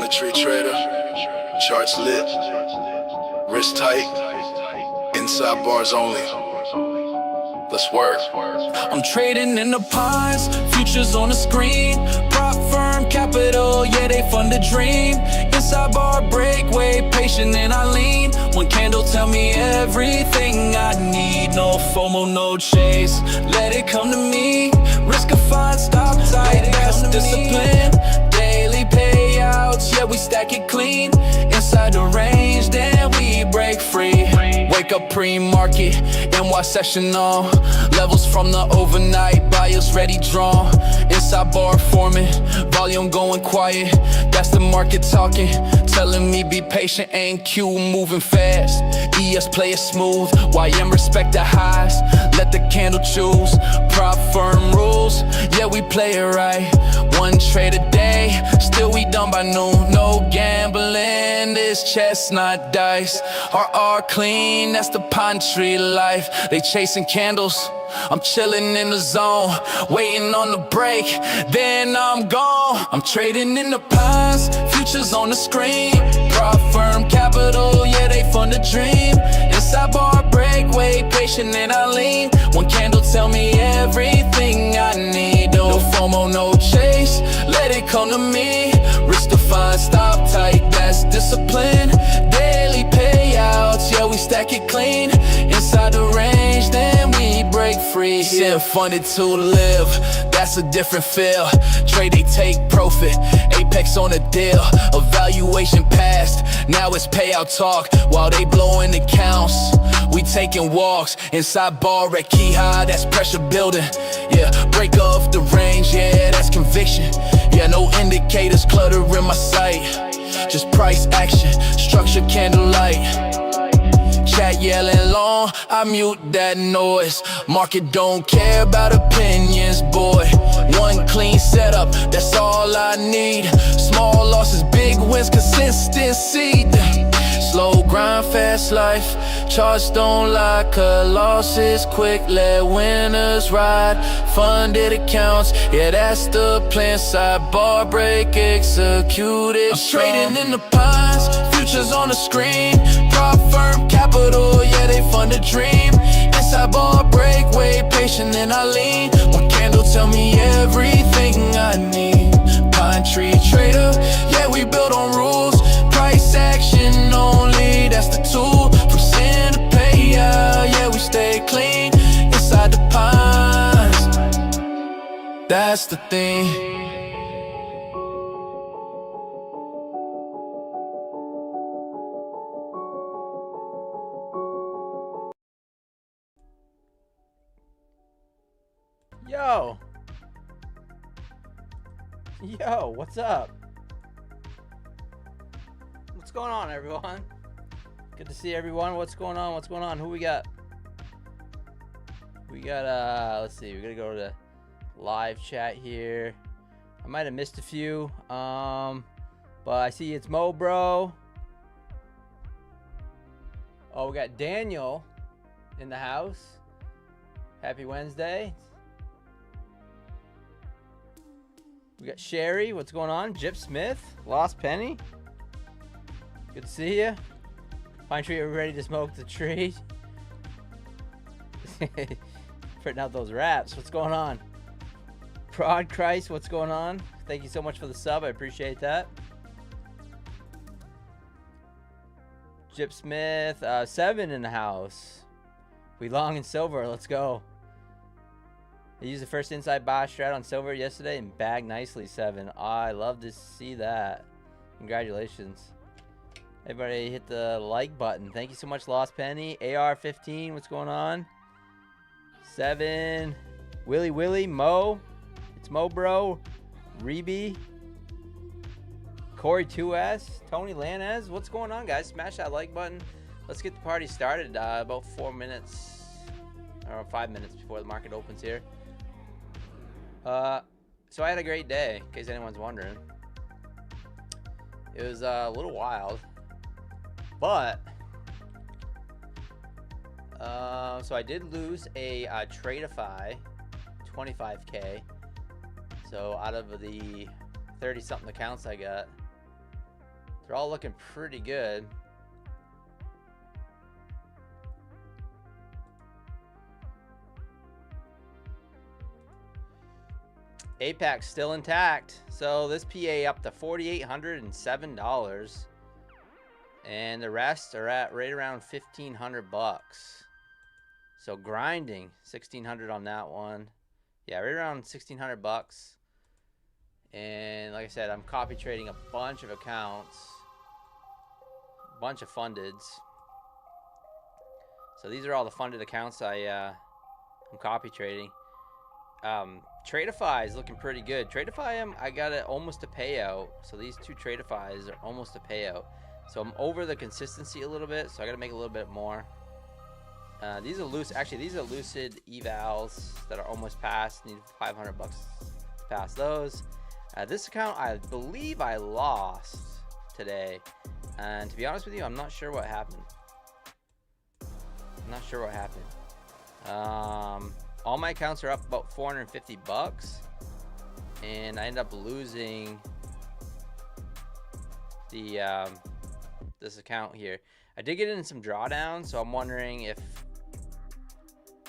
Inventory trader, charts lit, wrist tight, inside bars only. Let's work. I'm trading in the pies, futures on the screen. Prop firm capital, yeah, they fund the dream. Inside bar breakaway, patient and I lean. One candle tell me everything I need. No FOMO, no chase, let it come to me. Risk of fine, stop tight, that's discipline. Daily payouts, yeah, we stack it clean. Inside the range, then we break free. Wake up pre-market, NY session on. Levels from the overnight, buyers ready drawn. Inside bar forming, volume going quiet. That's the market talking, telling me be patient. Ain't Q moving fast, ES play it smooth. YM respect the highs, let the candle choose. Prop firm rules, yeah, we play it right. One trade a day, still we done by noon. No gambling, this chestnut dice. RR clean, that's the pine tree life. They chasing candles, I'm chilling in the zone, waiting on the break, then I'm gone. I'm trading in the pies, futures on the screen. Prop firm capital, yeah, they fund the dream. Inside bar breakaway, patient and I lean. One candle tell me everything I need. No FOMO, no chase, let it come to me. Risk to find, stop tight, that's discipline. Daily payouts, yeah, we stack it clean. Inside the range, then we break free. Yeah, funded to live, that's a different feel. Trade, they take profit, apex on a deal. Evaluation passed, now it's payout talk. While they blowing accounts, we taking walks. Inside bar at key high, that's pressure building. Yeah, break off the range, yeah, that's conviction. Yeah, no indicators cluttering my sight. Just price action, structure candlelight. Chat yelling long, I mute that noise. Market don't care about opinions, boy. One clean setup, that's all I need. Small losses, big wins, consistency. Slow grind, fast life. Charts don't lie, cut losses quick, let winners ride. Funded accounts, yeah, that's the plan. Side bar break, execute it. I'm trading in the pines, futures on the screen. Prop firm capital, yeah, they fund a dream. Inside bar breakaway, patient and I lean. One candle tell me everything I need. Pine tree trader, yeah, we build on rules. Price action only, that's the tool. From sin to payout, yeah, we stay clean. Inside the pines, that's the thing. Yo, what's up? What's going on, everyone? Good to see everyone. What's going on? What's going on? Who we got? We got, let's see. We're gonna go to the live chat here. I might have missed a few, but I see it's Mo Bro. Oh, we got Daniel in the house. Happy Wednesday. We got Sherry. What's going on? Jip Smith. Lost Penny. Good to see you. Pine Tree, are we ready to smoke the tree? Putting out those raps. What's going on? Prod Christ, what's going on? Thank you so much for the sub. I appreciate that. Jip Smith. 7 in the house. We long in silver. Let's go. I used the first inside buy strat on silver yesterday and bagged nicely 7. I love to see that. Congratulations. Everybody hit the like button. Thank you so much, Lost Penny. AR15, what's going on? 7. Willy, Mo. It's Mo Bro. Reby. Corey 2S. Tony Lanez. What's going on, guys? Smash that like button. Let's get the party started. About 4 minutes or 5 minutes before the market opens here. So I had a great day, in case anyone's wondering. It was a little wild, but so I did lose a Tradeify 25k. So out of the 30 something accounts I got, They're all looking pretty good. APAC still intact. So this PA up to $4,807. And the rest are at right around 1,500 bucks. So grinding, 1,600 on that one. Yeah, right around 1,600 bucks. And like I said, I'm copy trading a bunch of accounts. A bunch of fundeds. So these are all the funded accounts I'm copy trading. Tradeify is looking pretty good. Tradeify, I got it almost a payout. So these two Tradeifys are almost a payout. So I'm over the consistency a little bit. So I got to make a little bit more. These are loose. Actually, these are lucid evals that are almost passed. Need 500 bucks to pass those. This account, I believe I lost today. And to be honest with you, I'm not sure what happened. I'm not sure what happened. All my accounts are up about 450 bucks. And I end up losing the this account here. I did get in some drawdown, so I'm wondering if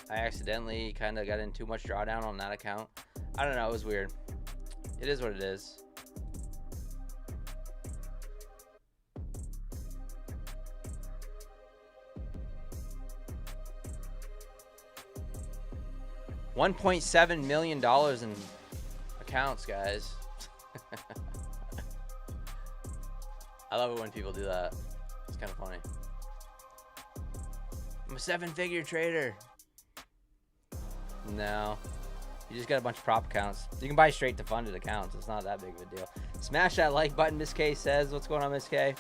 I accidentally kind of got in too much drawdown on that account. I don't know. It was weird. It is what it is. $1.7 million in accounts, guys. I love it when people do that. It's kind of funny. I'm a 7-figure trader. No. You just got a bunch of prop accounts. You can buy straight to funded accounts. It's not that big of a deal. Smash that like button, Miss K says. What's going on, Miss K?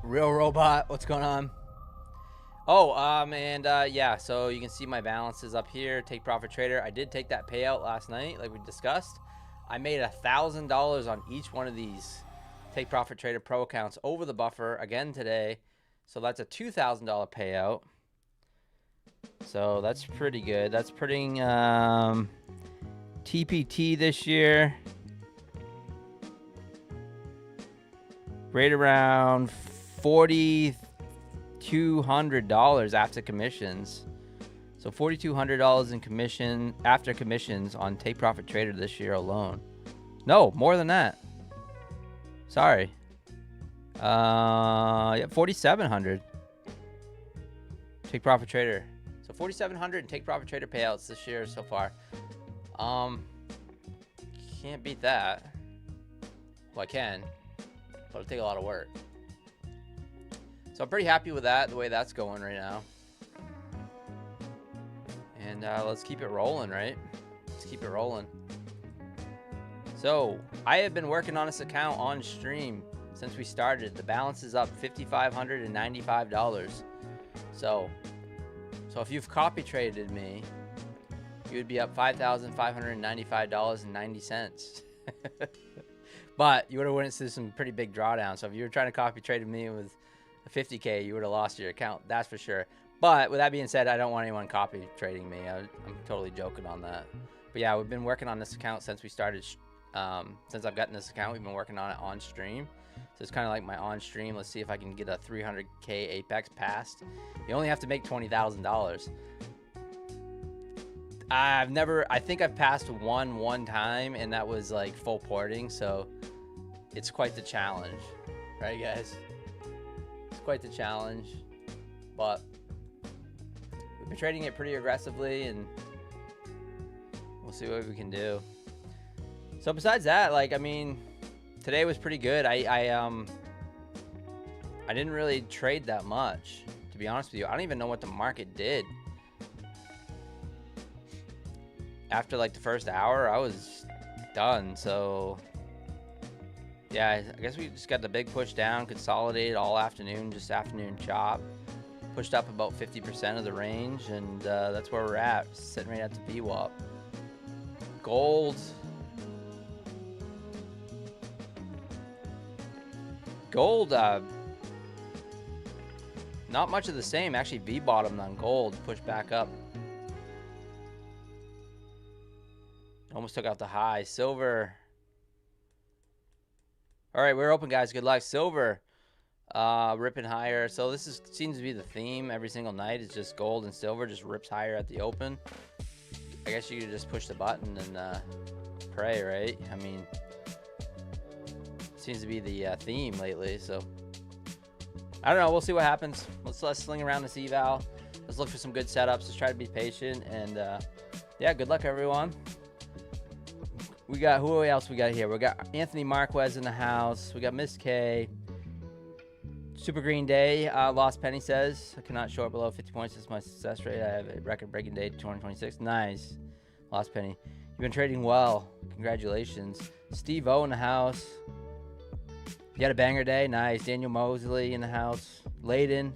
Real Robot, what's going on? Oh, yeah, so you can see my balances up here. Take Profit Trader. I did take that payout last night, like we discussed. I made $1,000 on each one of these Take Profit Trader Pro accounts over the buffer again today. So that's a $2,000 payout. So that's pretty good. That's putting TPT this year right around $4,200 after commissions. So $4,200 in commission after commissions on Take Profit Trader this year alone. No, more than that. Sorry. Yeah, $4,700. Take Profit Trader. So $4,700 Take Profit Trader payouts this year so far. Can't beat that. Well, I can, but it'll take a lot of work. So I'm pretty happy with that, the way that's going right now. And let's keep it rolling, right? Let's keep it rolling. So I have been working on this account on stream since we started. The balance is up $5,595. So if you've copy traded me, you would be up $5,595.90. But you would have went into some pretty big drawdown. So if you were trying to copy trade me with a 50K, you would have lost your account. That's for sure. But with that being said, I don't want anyone copy trading me. I'm totally joking on that. But yeah, we've been working on this account since we started. Since I've gotten this account, we've been working on it on stream. So it's kind of like my on stream. Let's see if I can get a 300K Apex passed. You only have to make $20,000. I think I've passed one time, and that was like full porting. So it's quite the challenge, right, guys? It's quite the challenge, but we've been trading it pretty aggressively, and we'll see what we can do. So besides that, like, I mean, today was pretty good. I didn't really trade that much, to be honest with you. I don't even know what the market did. After like the first hour, I was done. So yeah, I guess we just got the big push down, consolidated all afternoon, just afternoon chop. Pushed up about 50% of the range, and that's where we're at, sitting right at the VWAP. Gold. Not much of the same. Actually, V-bottomed on gold, pushed back up. Almost took out the high. Silver All right, we're open, guys. Good luck. Silver, ripping higher. So this seems to be the theme every single night. It's just gold and silver just rips higher at the open. I guess you could just push the button and pray, right? I mean, seems to be the theme lately. So I don't know. We'll see what happens. Let's sling around this eval. Let's look for some good setups. Let's try to be patient. And yeah, good luck, everyone. We got, who else we got here? We got Anthony Marquez in the house. We got Miss K. Super Green Day. Lost Penny says, I cannot show it below 50 points. This is my success rate. I have a record-breaking day 2026. Nice. Lost Penny. You've been trading well. Congratulations. Steve O in the house. You had a banger day. Nice. Daniel Mosley in the house. Layden.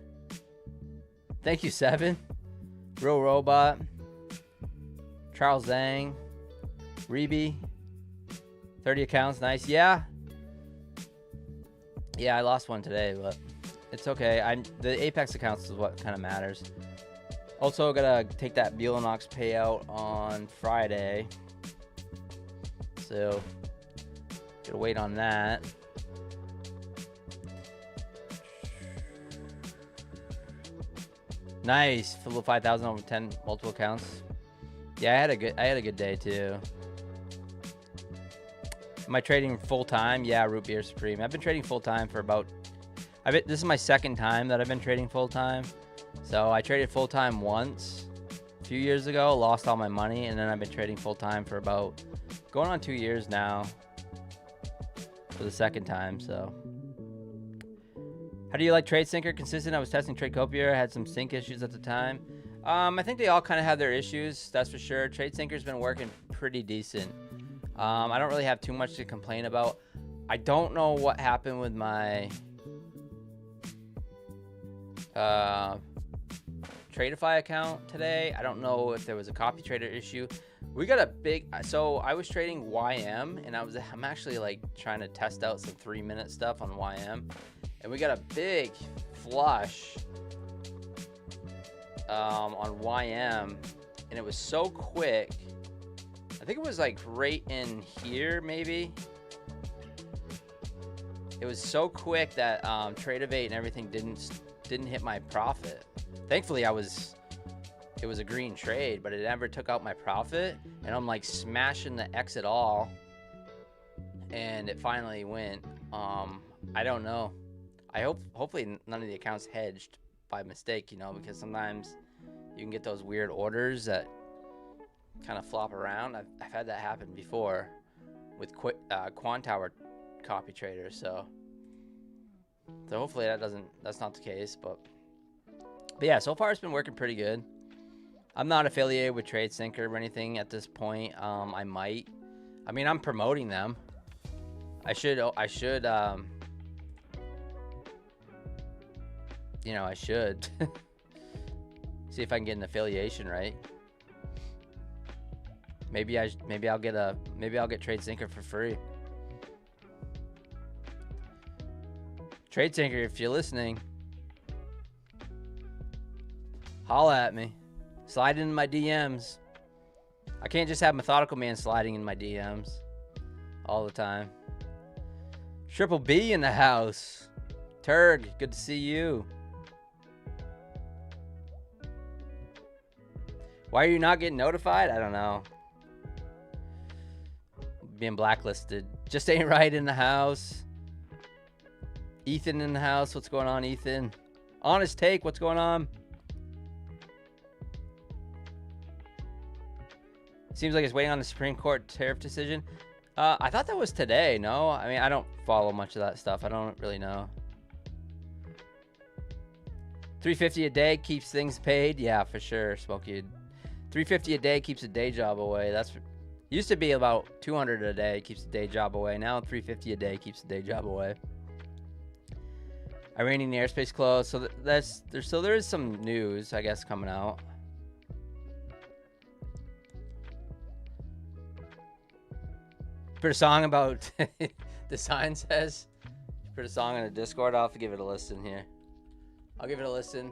Thank you, Seven. Real Robot. Charles Zhang. Reby. 30 accounts. Nice. Yeah, I lost one today, but it's okay. The Apex accounts is what kind of matters. Also, gotta take that Bielanox payout on Friday, so gotta wait on that. Nice. Full of 5,000 over 10 multiple accounts. Yeah, I had a good day too. Am I trading full time? Yeah, Root Beer Supreme. I've been trading full time for about. This is my second time that I've been trading full time. So I traded full time once a few years ago, lost all my money, and then I've been trading full time for about going on 2 years now. For the second time, so. How do you like TradeSync? Consistent? I was testing Tradecopia. I had some sync issues at the time. I think they all kind of have their issues, that's for sure. TradeSyncer's been working pretty decent. I don't really have too much to complain about. I don't know what happened with my Tradeify account today. I don't know if there was a copy trader issue. We got a big, so I was trading YM, and I'm actually like trying to test out some 3-minute stuff on YM, and we got a big flush on YM, and it was so quick. I think it was like right in here, maybe. It was so quick that Tradeivate and everything didn't hit my profit. Thankfully, it was a green trade, but it never took out my profit. And I'm like smashing the exit all, and it finally went. I don't know. Hopefully none of the accounts hedged by mistake, you know, because sometimes you can get those weird orders that kind of flop around. I've had that happen before with Quantower copy traders, so hopefully that's not the case, but yeah, so far it's been working pretty good. I'm not affiliated with TradeSync or anything at this point. I might. I mean, I'm promoting them. I should you know, I should see if I can get an affiliation, right? Maybe I'll get TradeSync for free. TradeSync, if you're listening, holla at me. Slide in my DMs. I can't just have Methodical Man sliding in my DMs all the time. Triple B in the house. Turg, good to see you. Why are you not getting notified? I don't know. Being blacklisted. Just ain't right in the house. Ethan in the house. What's going on, Ethan? Honest Take, what's going on? Seems like it's waiting on the Supreme Court tariff decision. I thought that was today, no? I mean, I don't follow much of that stuff. I don't really know. $350 a day keeps things paid. Yeah, for sure, Smokey. $350 a day keeps a day job away. That's used to be about $200 a day keeps a day job away. Now $350 a day keeps a day job away. Iranian airspace closed. So there is some news, I guess, coming out. Put a song about the sign says. Put a song in the Discord. I'll have to give it a listen here. I'll give it a listen.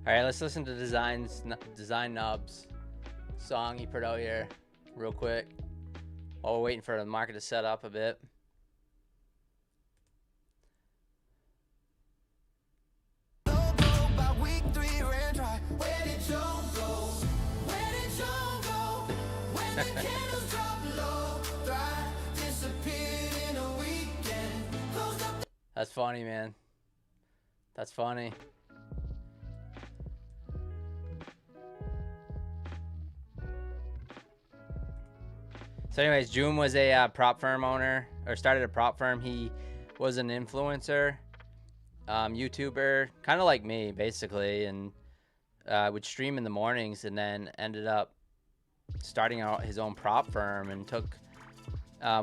All right, let's listen to Design Nubs song he put out here real quick while we're waiting for the market to set up a bit. That's funny, man. That's funny. So anyways, June was a prop firm owner, or started a prop firm. He was an influencer, YouTuber, kind of like me, basically, and would stream in the mornings, and then ended up starting out his own prop firm, and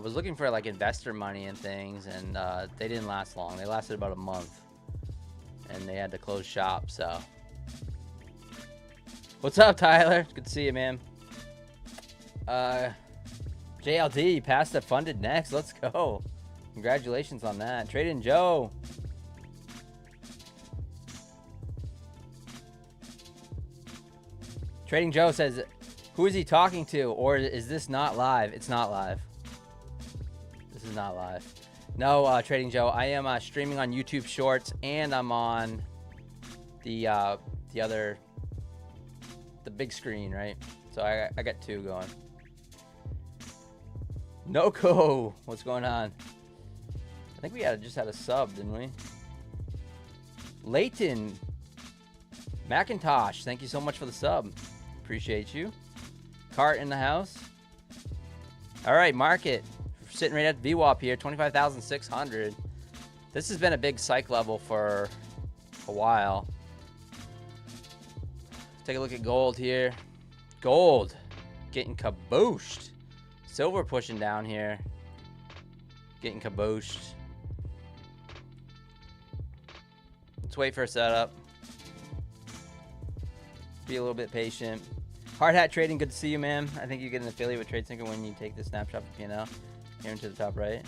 was looking for like investor money and things, and they didn't last long. They lasted about a month, and they had to close shop. So what's up, Tyler? Good to see you, man. JLD passed the funded next. Let's go. Congratulations on that. Trading Joe. Trading Joe says, who is he talking to? Or is this not live? It's not live. This is not live. No, Trading Joe, I am streaming on YouTube Shorts, and I'm on the big screen, right? So I got two going. Noko, what's going on? I think we just had a sub, didn't we? Leighton Macintosh, thank you so much for the sub. Appreciate you. Cart in the house. All right, market sitting right at VWAP here, 25,600. This has been a big psych level for a while. Take a look at gold here. Gold getting kabooshed. Silver pushing down here, getting kabooshed. Let's wait for a setup. Be a little bit patient. Hard Hat Trading, good to see you, man. I think you get an affiliate with TradeSync when you take the snapshot of P&L here into the top right.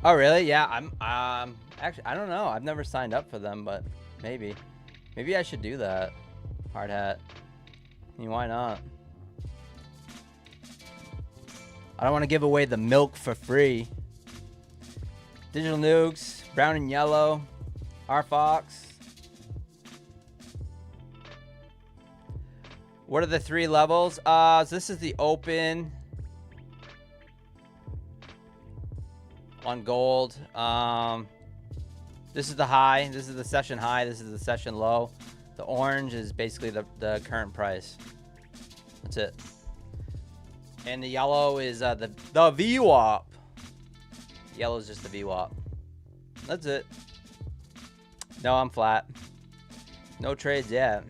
Oh, really? Yeah, I'm actually, I don't know. I've never signed up for them, but maybe I should do that. Hard Hat. I mean, why not? I don't want to give away the milk for free. Digital Nukes, brown and yellow, RFox. What are the three levels? So this is the open on gold. This is the high. This is the session high. This is the session low. The orange is basically the current price. That's it. And the yellow is the VWAP. Yellow is just the VWAP. That's it. No, I'm flat. No trades yet.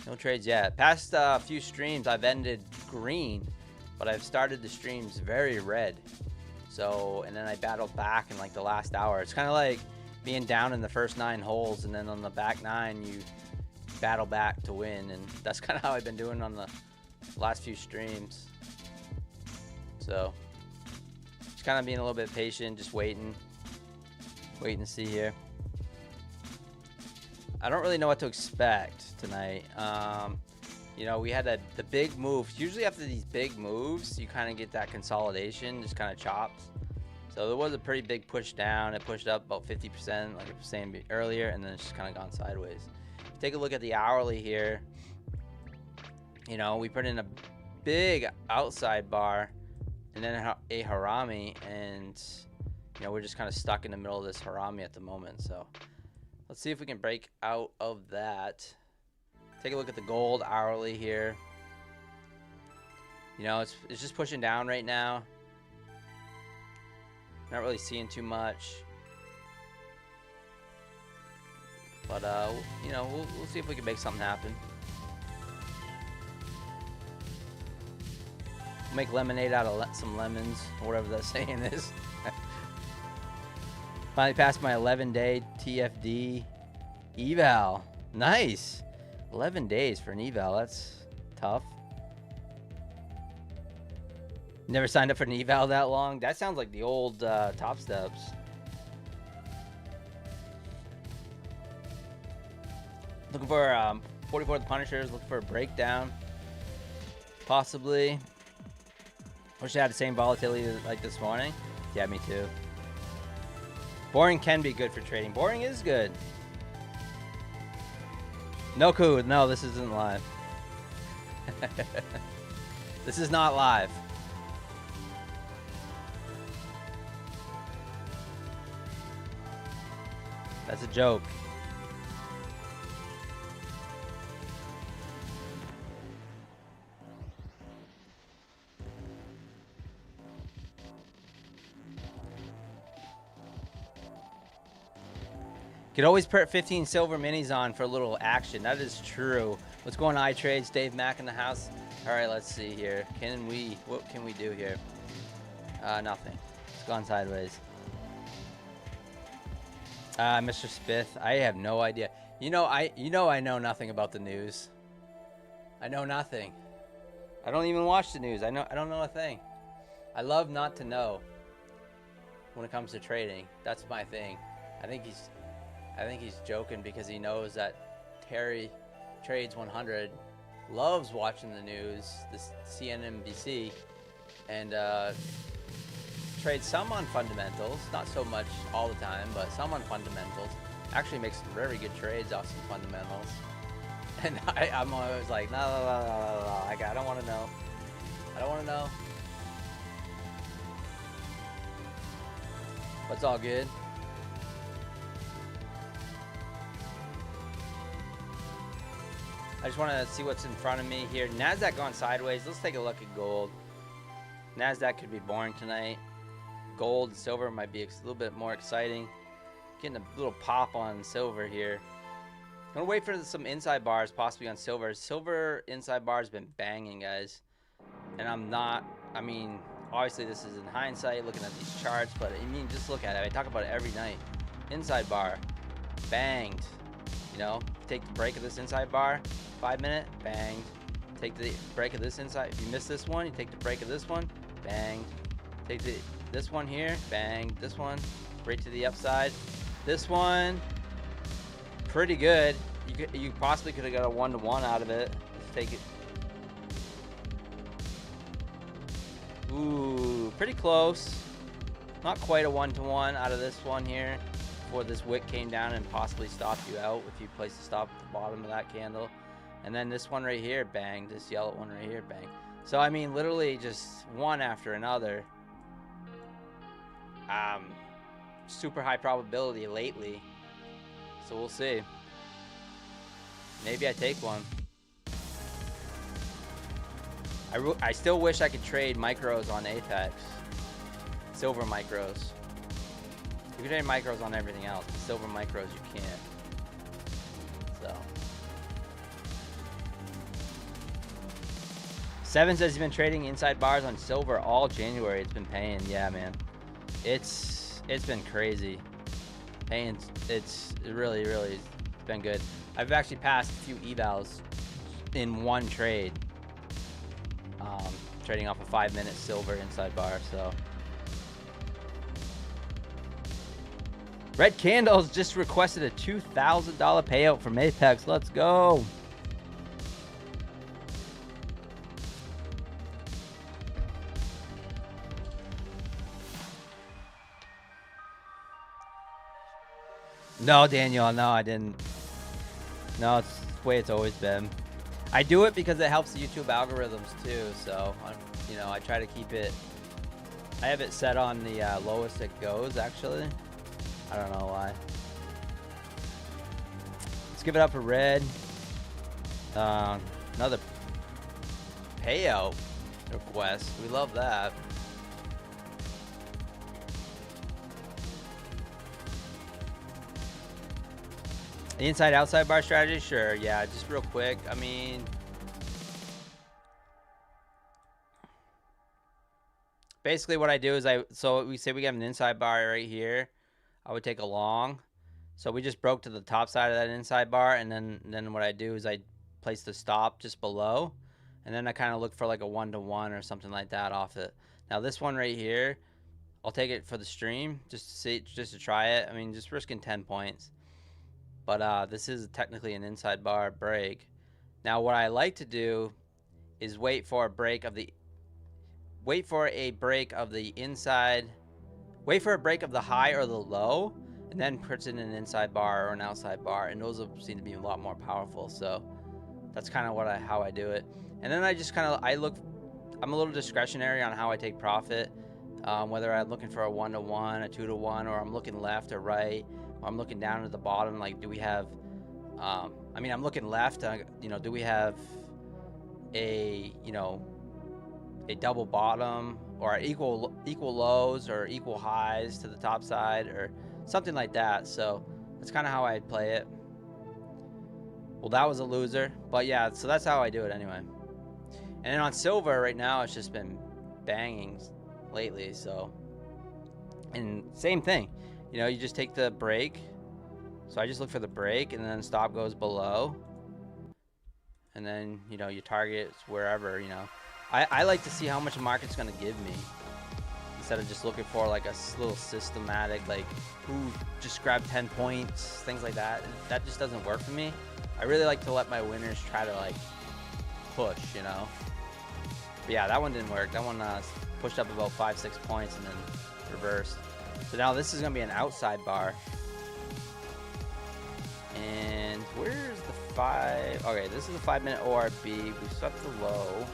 No trades yet. Past few streams, I've ended green, but I've started the streams very red. So, and then I battled back in like the last hour. It's kind of like being down in the first 9 holes, and then on the back 9, you battle back to win. And that's kind of how I've been doing on the last few streams. So just kind of being a little bit patient, just waiting to see here. I don't really know what to expect tonight. You know, we had the big moves. Usually after these big moves, you kind of get that consolidation, just kind of chops. So there was a pretty big push down. It pushed up about 50%, like I was saying earlier, and then it's just kind of gone sideways. Take a look at the hourly here. You know, we put in a big outside bar and then a harami, and you know, we're just kind of stuck in the middle of this harami at the moment. So let's see if we can break out of that. Take a look at the gold hourly here. You know, it's just pushing down right now. Not really seeing too much. But you know, we'll see if we can make something happen. Make lemonade out of some lemons, or whatever that saying is. Finally passed my 11-day TFD eval. Nice. 11 days for an eval. That's tough. Never signed up for an eval that long. That sounds like the old Top Steps. Looking for 44 the Punishers. Looking for a breakdown, possibly. Wish I had the same volatility like this morning. Yeah, me too. Boring can be good for trading. Boring is good. No coup. No, this isn't live. This is not live. That's a joke. Could always put 15 silver minis on for a little action. That is true. What's going on, iTrades? Dave Mack in the house. All right, let's see here. What can we do here? Nothing. It's gone sideways. Mr. Smith, I have no idea. I know nothing about the news. I know nothing. I don't even watch the news. I don't know a thing. I love not to know when it comes to trading. That's my thing. I think he's joking because he knows that Terry Trades 100 loves watching the news, this CNBC, and trades some on fundamentals, not so much all the time, but some on fundamentals. Actually makes some very good trades off some fundamentals. And I'm always like, no, I don't want to know. I don't want to know. But it's all good. I just want to see what's in front of me here. Nasdaq going sideways. Let's take a look at gold. Nasdaq could be boring tonight. Gold and silver might be a little bit more exciting. Getting a little pop on silver here. I'm gonna wait for some inside bars possibly on silver. Silver inside bar has been banging, guys. And I mean, obviously this is in hindsight looking at these charts, but I mean, just look at it. I talk about it every night. Inside bar, banged. Take the break of this inside bar, 5 minute, banged. Take the break of this inside. If you miss this one, you take the break of this one, banged. Take this one here, banged. This one, right to the upside. This one, pretty good. You possibly could have got a 1-to-1 out of it. Let's take it. Ooh, pretty close. Not quite a 1-to-1 out of this one here. Before this wick came down and possibly stopped you out if you placed a stop at the bottom of that candle. And then this one right here, bang. This yellow one right here, bang. So I mean, literally just one after another. Super high probability lately. So we'll see. Maybe I take one. I still wish I could trade micros on Apex. Silver micros. You can trade micros on everything else, but silver micros you can't. So. Seven says he's been trading inside bars on silver all January. It's been paying. Yeah, man. It's been crazy. Paying. It's really been good. I've actually passed a few evals in one trade. Trading off a 5-minute silver inside bar. So. Red Candles just requested a $2,000 payout from Apex. Let's go. No, Daniel, no, I didn't. No, it's the way it's always been. I do it because it helps the YouTube algorithms too. So, I try to keep it. I have it set on the lowest it goes, actually. I don't know why. Let's give it up for Red. Another payout request. We love that. The inside-outside bar strategy? Sure, yeah, just real quick. I mean, basically what I do is so we say we have an inside bar right here. I would take a long. So we just broke to the top side of that inside bar, and then what I do is I place the stop just below, and then I kind of look for like a 1-to-1 or something like that off it. Now this one right here, I'll take it for the stream just to try it. I mean, just risking 10 points. but this is technically an inside bar break. Now what I like to do is wait for a break of the inside, wait for a break of the high or the low, and then puts in an inside bar or an outside bar, and those seem to be a lot more powerful. So that's kind of how I do it. And then I just I'm a little discretionary on how I take profit, whether I'm looking for a 1-to-1, a 2-to-1, or I'm looking left or right, or I'm looking down at the bottom. Like, do we have, I'm looking left, do we have a double bottom, or equal lows or equal highs to the top side, or something like that. So that's kind of how I play it. Well, that was a loser, but yeah, so that's how I do it anyway. And then on silver right now, it's just been banging lately. So, and same thing, you just take the break. So I just look for the break, and then stop goes below, and then you target wherever. I like to see how much the market's gonna give me, instead of just looking for like a little systematic, like, ooh, just grab 10 points, things like that. That just doesn't work for me. I really like to let my winners try to like push, But yeah, that one didn't work. That one pushed up about 5-6 points and then reversed. So now this is gonna be an outside bar. And where's the 5? Okay, this is the 5-minute ORB. We swept the low.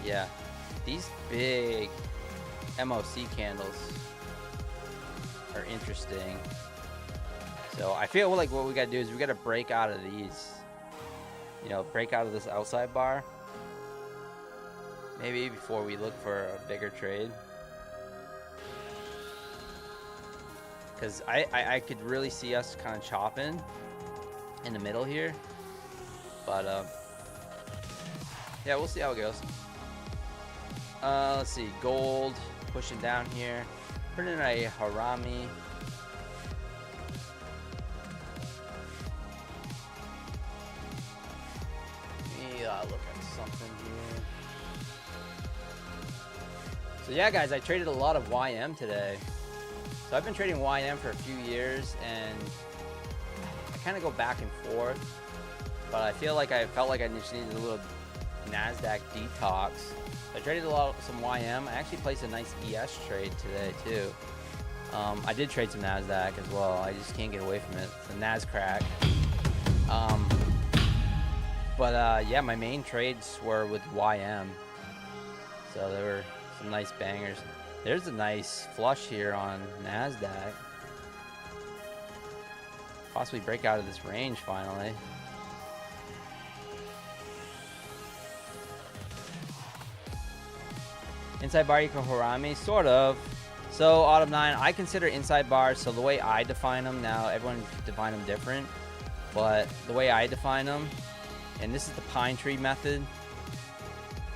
Yeah, these big MOC candles are interesting. So I feel like what we gotta do is we gotta break out of these. Break out of this outside bar. Maybe before we look for a bigger trade. Because I could really see us kind of chopping in the middle here. But yeah, we'll see how it goes. Let's see, gold pushing down here. Put in a harami. Look at something here. So yeah, guys, I traded a lot of YM today. So I've been trading YM for a few years, and I kind of go back and forth. But I felt like I just needed a little Nasdaq detox. I traded some YM. I actually placed a nice ES trade today too. I did trade some Nasdaq as well. I just can't get away from it. The Nascrack. But yeah, my main trades were with YM. So there were some nice bangers. There's a nice flush here on Nasdaq. Possibly break out of this range finally. Inside bar equal harami, sort of. So Autumn 9, I consider inside bars, so the way I define them, now everyone define them different, but the way I define them, and this is the pine tree method,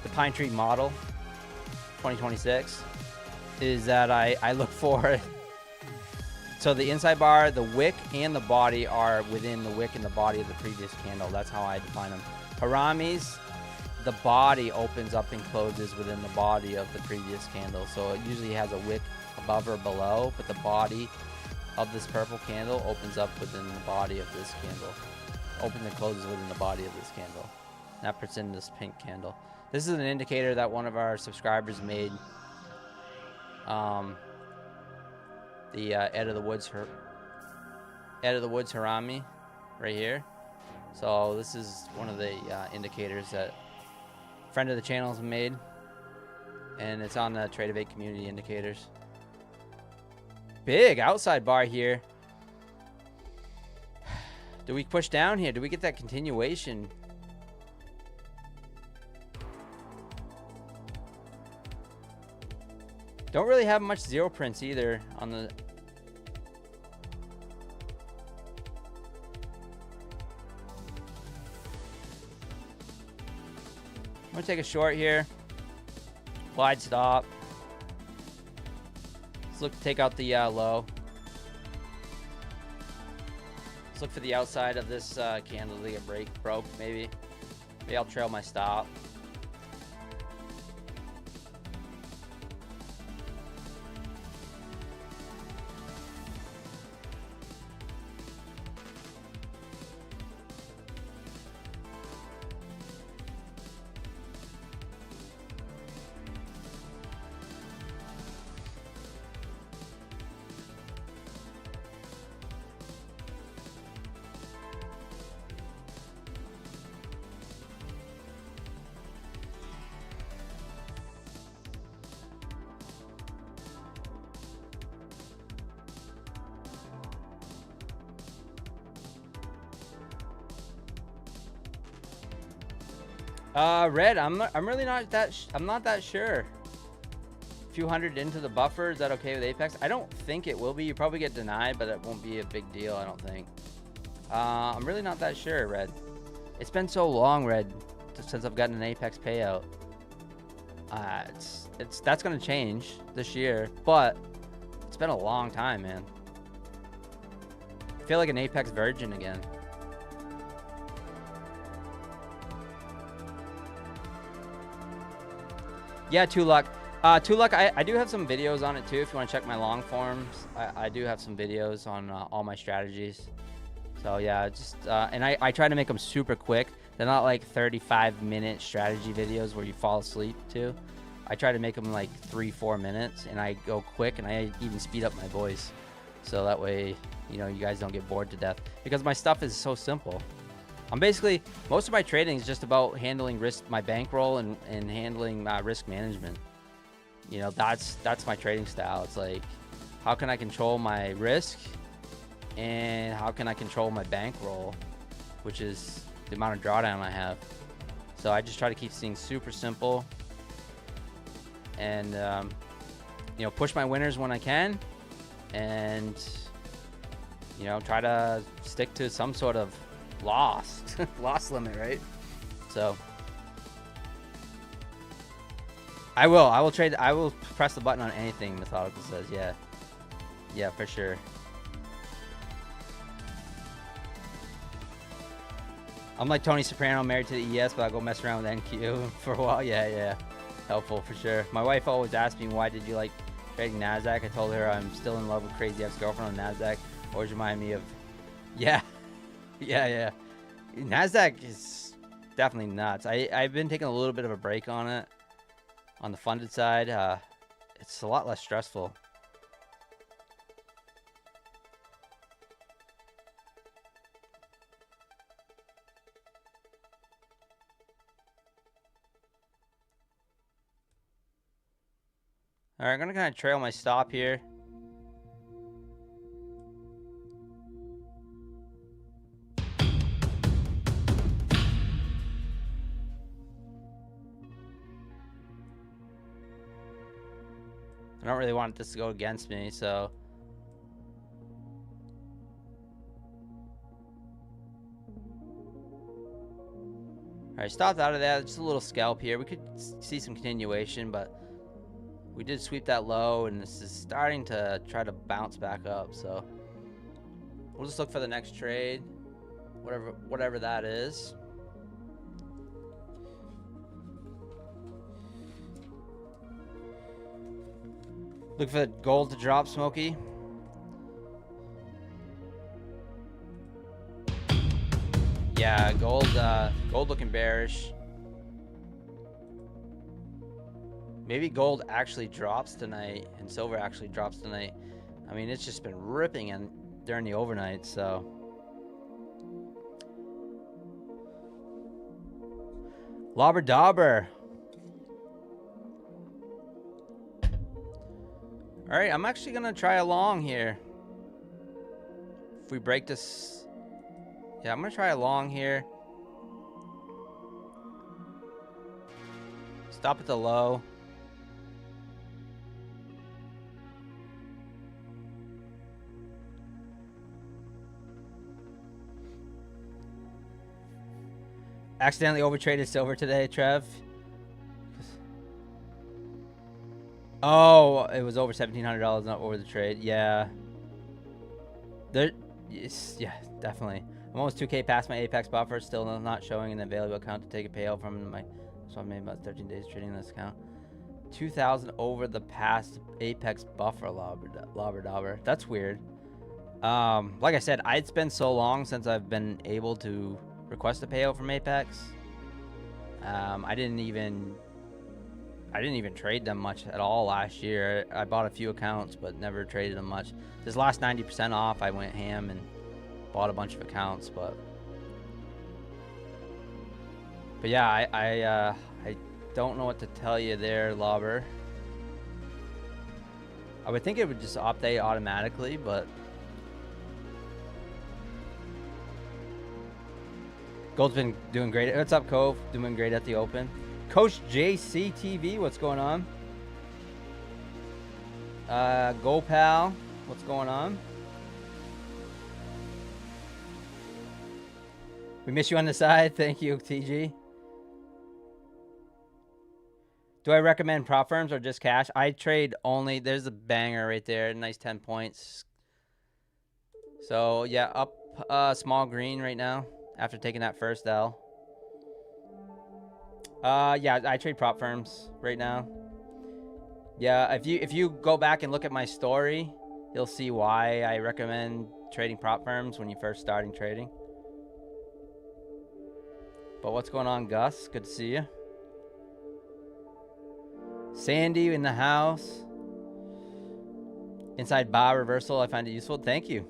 the pine tree model, 2026, is that I look for, so the inside bar, the wick and the body are within the wick and the body of the previous candle. That's how I define them. Haramis, the body opens up and closes within the body of the previous candle. So it usually has a wick above or below, but the body of this purple candle opens up within the body of this candle. Opens and closes within the body of this candle. That puts in this pink candle. This is an indicator that one of our subscribers made. The Ed of the Woods Harami right here. So this is one of the indicators that a friend of the channel has made, and it's on the Trade of 8 community indicators. Big outside bar here. Do we push down here? Do we get that continuation? Don't really have much zero prints either on the... I'm gonna take a short here. Wide stop. Let's look to take out the low. Let's look for the outside of this candle to get broke, maybe. Maybe I'll trail my stop. Red, I'm really not that I'm not that sure. A few hundred into the buffer, is that okay with Apex? I don't think it will be. You probably get denied, but it won't be a big deal, I don't think. I'm really not that sure, Red. It's been so long, Red, since I've gotten an Apex payout. That's gonna change this year, but it's been a long time, man. I feel like an Apex virgin again. Yeah, Tuluk. Tuluk, I do have some videos on it too. If you want to check my long forms, I do have some videos on all my strategies. So yeah, just and I try to make them super quick. They're not like 35-minute strategy videos where you fall asleep to. I try to make them like 3-4 minutes, and I go quick, and I even speed up my voice, so that way, you know, you guys don't get bored to death, because my stuff is so simple. I'm basically, most of my trading is just about handling risk, my bankroll, and handling risk management. You know, that's my trading style. It's like, how can I control my risk, and how can I control my bankroll, which is the amount of drawdown I have. So I just try to keep things super simple, and you know, push my winners when I can, and you know, try to stick to some sort of loss limit, right? So I will trade. I will press the button on anything Methodical says. Yeah, for sure. I'm like Tony Soprano, married to the ES, but I'll go mess around with NQ for a while. Yeah, helpful for sure. My wife always asks me, why did you like trading Nasdaq? I told her I'm still in love with Crazy Ex-Girlfriend on Nasdaq. Always remind me of, yeah. Nasdaq is definitely nuts. I've been taking a little bit of a break on it, on the funded side. It's a lot less stressful. All right, I'm gonna kind of trail my stop here. I don't really want this to go against me, so. All right, stopped out of that. Just a little scalp here. We could see some continuation, but we did sweep that low, and this is starting to try to bounce back up. So we'll just look for the next trade, whatever that is. Look for the gold to drop, Smokey. Yeah, gold looking bearish. Maybe gold actually drops tonight and silver actually drops tonight. I mean, it's just been ripping during the overnight, so. Lobber Dauber. All right, I'm actually gonna try a long here. If we break this, yeah, I'm gonna try a long here. Stop at the low. Accidentally overtraded silver today, Trev. Oh, it was over $1,700, not over the trade. Yeah. Yeah, definitely. I'm almost 2K past my Apex buffer, still not showing an available account to take a payout from my. So I made about 13 days trading this account. 2,000 over the past Apex buffer, Lobber Dauber. That's weird. Like I said, it's been so long since I've been able to request a payout from Apex. I didn't even trade them much at all last year. I bought a few accounts, but never traded them much. This last 90% off, I went ham and bought a bunch of accounts, but yeah, I don't know what to tell you there, Lobber. I would think it would just update automatically, but Gold's been doing great. What's up, Cove? Doing great at the open. Coach JCTV, what's going on? Go Pal, what's going on? We miss you on the side. Thank you, TG. Do I recommend prop firms or just cash? I trade only. There's a banger right there. Nice 10 points. So, yeah, up small green right now after taking that first L. Yeah, I trade prop firms right now. Yeah, if you go back and look at my story, you'll see why I recommend trading prop firms when you're first starting trading. But what's going on, Gus? Good to see you. Sandy in the house. Inside bar reversal, I find it useful. Thank you.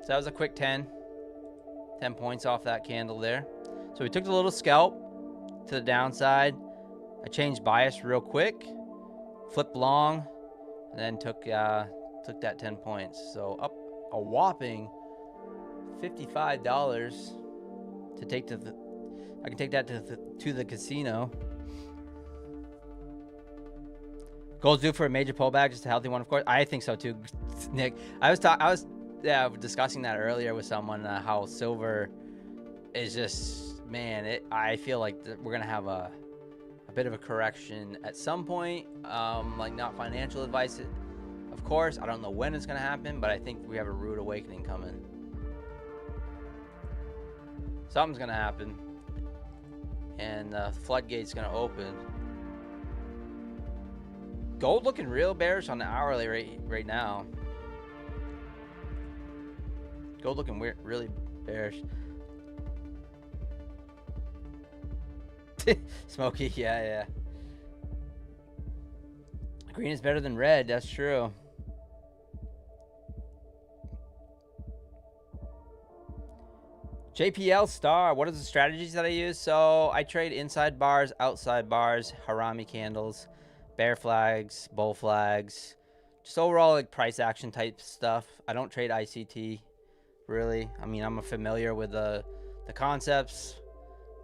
So that was a quick 10 points off that candle there. So we took the little scalp to the downside. I changed bias real quick, flipped long, and then took that 10 points. So up a whopping $55 to take to the. I can take that to the casino. Gold's due for a major pullback, just a healthy one, of course. I think so too, Nick. I was discussing that earlier with someone, how silver is just, man. I feel like we're gonna have a bit of a correction at some point. Like, not financial advice, of course. I don't know when it's gonna happen, but I think we have a rude awakening coming. Something's gonna happen, and the floodgate's gonna open. Gold looking real bearish on the hourly rate right now. Gold looking really bearish. Smoky, yeah. Green is better than red, that's true. JPL Star, what are the strategies that I use? So I trade inside bars, outside bars, harami candles, bear flags, bull flags, just overall like price action type stuff. I don't trade ICT, really. I mean, I'm familiar with the concepts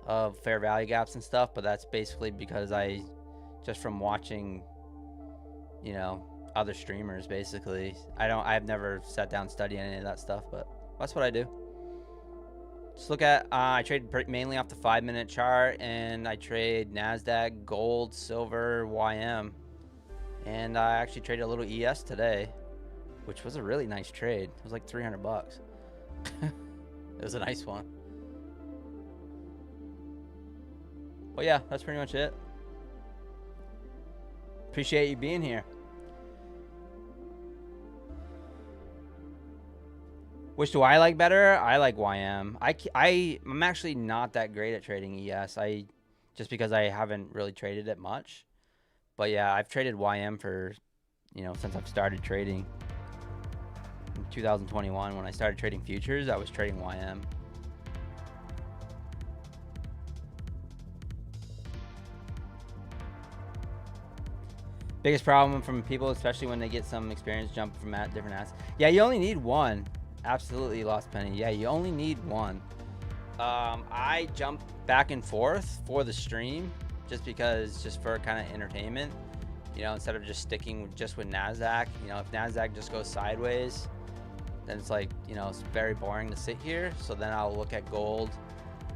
of fair value gaps and stuff, but that's basically because just from watching, other streamers, basically. I've never sat down and studied any of that stuff, but that's what I do. Just look at, I trade mainly off the 5-minute chart, and I trade Nasdaq, gold, silver, YM. And I actually traded a little ES today, which was a really nice trade. It was like $300. It was a nice one. Well, yeah, that's pretty much it. Appreciate you being here. Which do I like better? I like YM. I'm actually not that great at trading ES. Just because I haven't really traded it much. But yeah, I've traded YM for, since I've started trading. In 2021, when I started trading futures, I was trading YM. Biggest problem from people, especially when they get some experience jumping from different assets. Yeah, you only need one. Absolutely, Lost Penny. Yeah, you only need one. I jump back and forth for the stream just for kind of entertainment, instead of just sticking just with Nasdaq. If Nasdaq just goes sideways, then it's like, it's very boring to sit here. So then I'll look at gold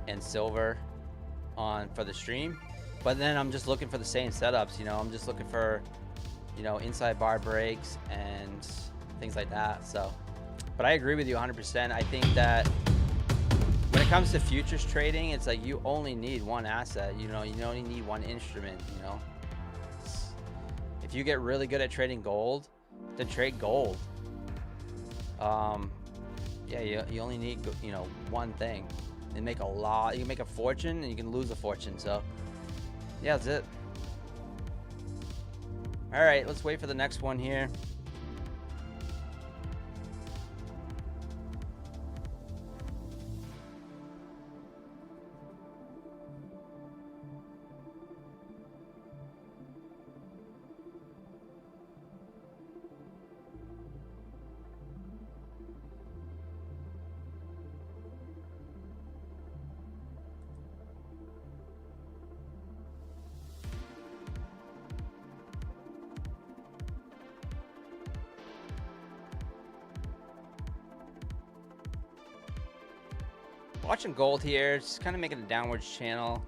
and silver for the stream. But then I'm just looking for the same setups. I'm just looking for, inside bar breaks and things like that. So. But I agree with you 100%. I think that when it comes to futures trading, it's like you only need one asset. You only need one instrument. If you get really good at trading gold, then trade gold. Yeah, you only need one thing, and make a lot. You can make a fortune, and you can lose a fortune. So yeah, that's it. All right, let's wait for the next one here. Watching gold here, it's kind of making a downwards channel.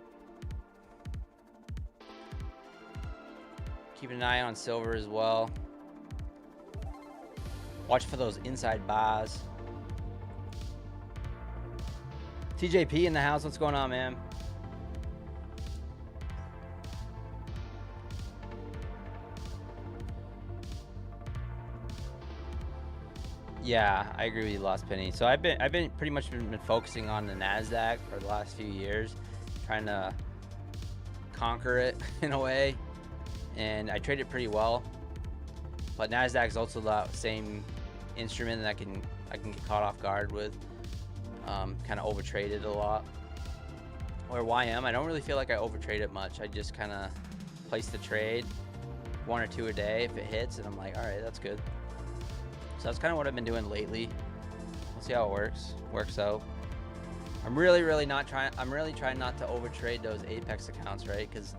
Keeping an eye on silver as well. Watch for those inside bars. TJP in the house, what's going on, man? Yeah, I agree with you, Lost Penny. So I've been pretty much been focusing on the Nasdaq for the last few years, trying to conquer it in a way, and I trade it pretty well. But Nasdaq is also the same instrument that I can get caught off guard with. Kind of overtraded a lot. Or YM, I don't really feel like I overtrade it much. I just kind of place the trade, 1 or 2 a day if it hits, and I'm like, all right, that's good. So that's kind of what I've been doing lately. We'll see how it works out. I'm really trying not to overtrade those Apex accounts, right? Because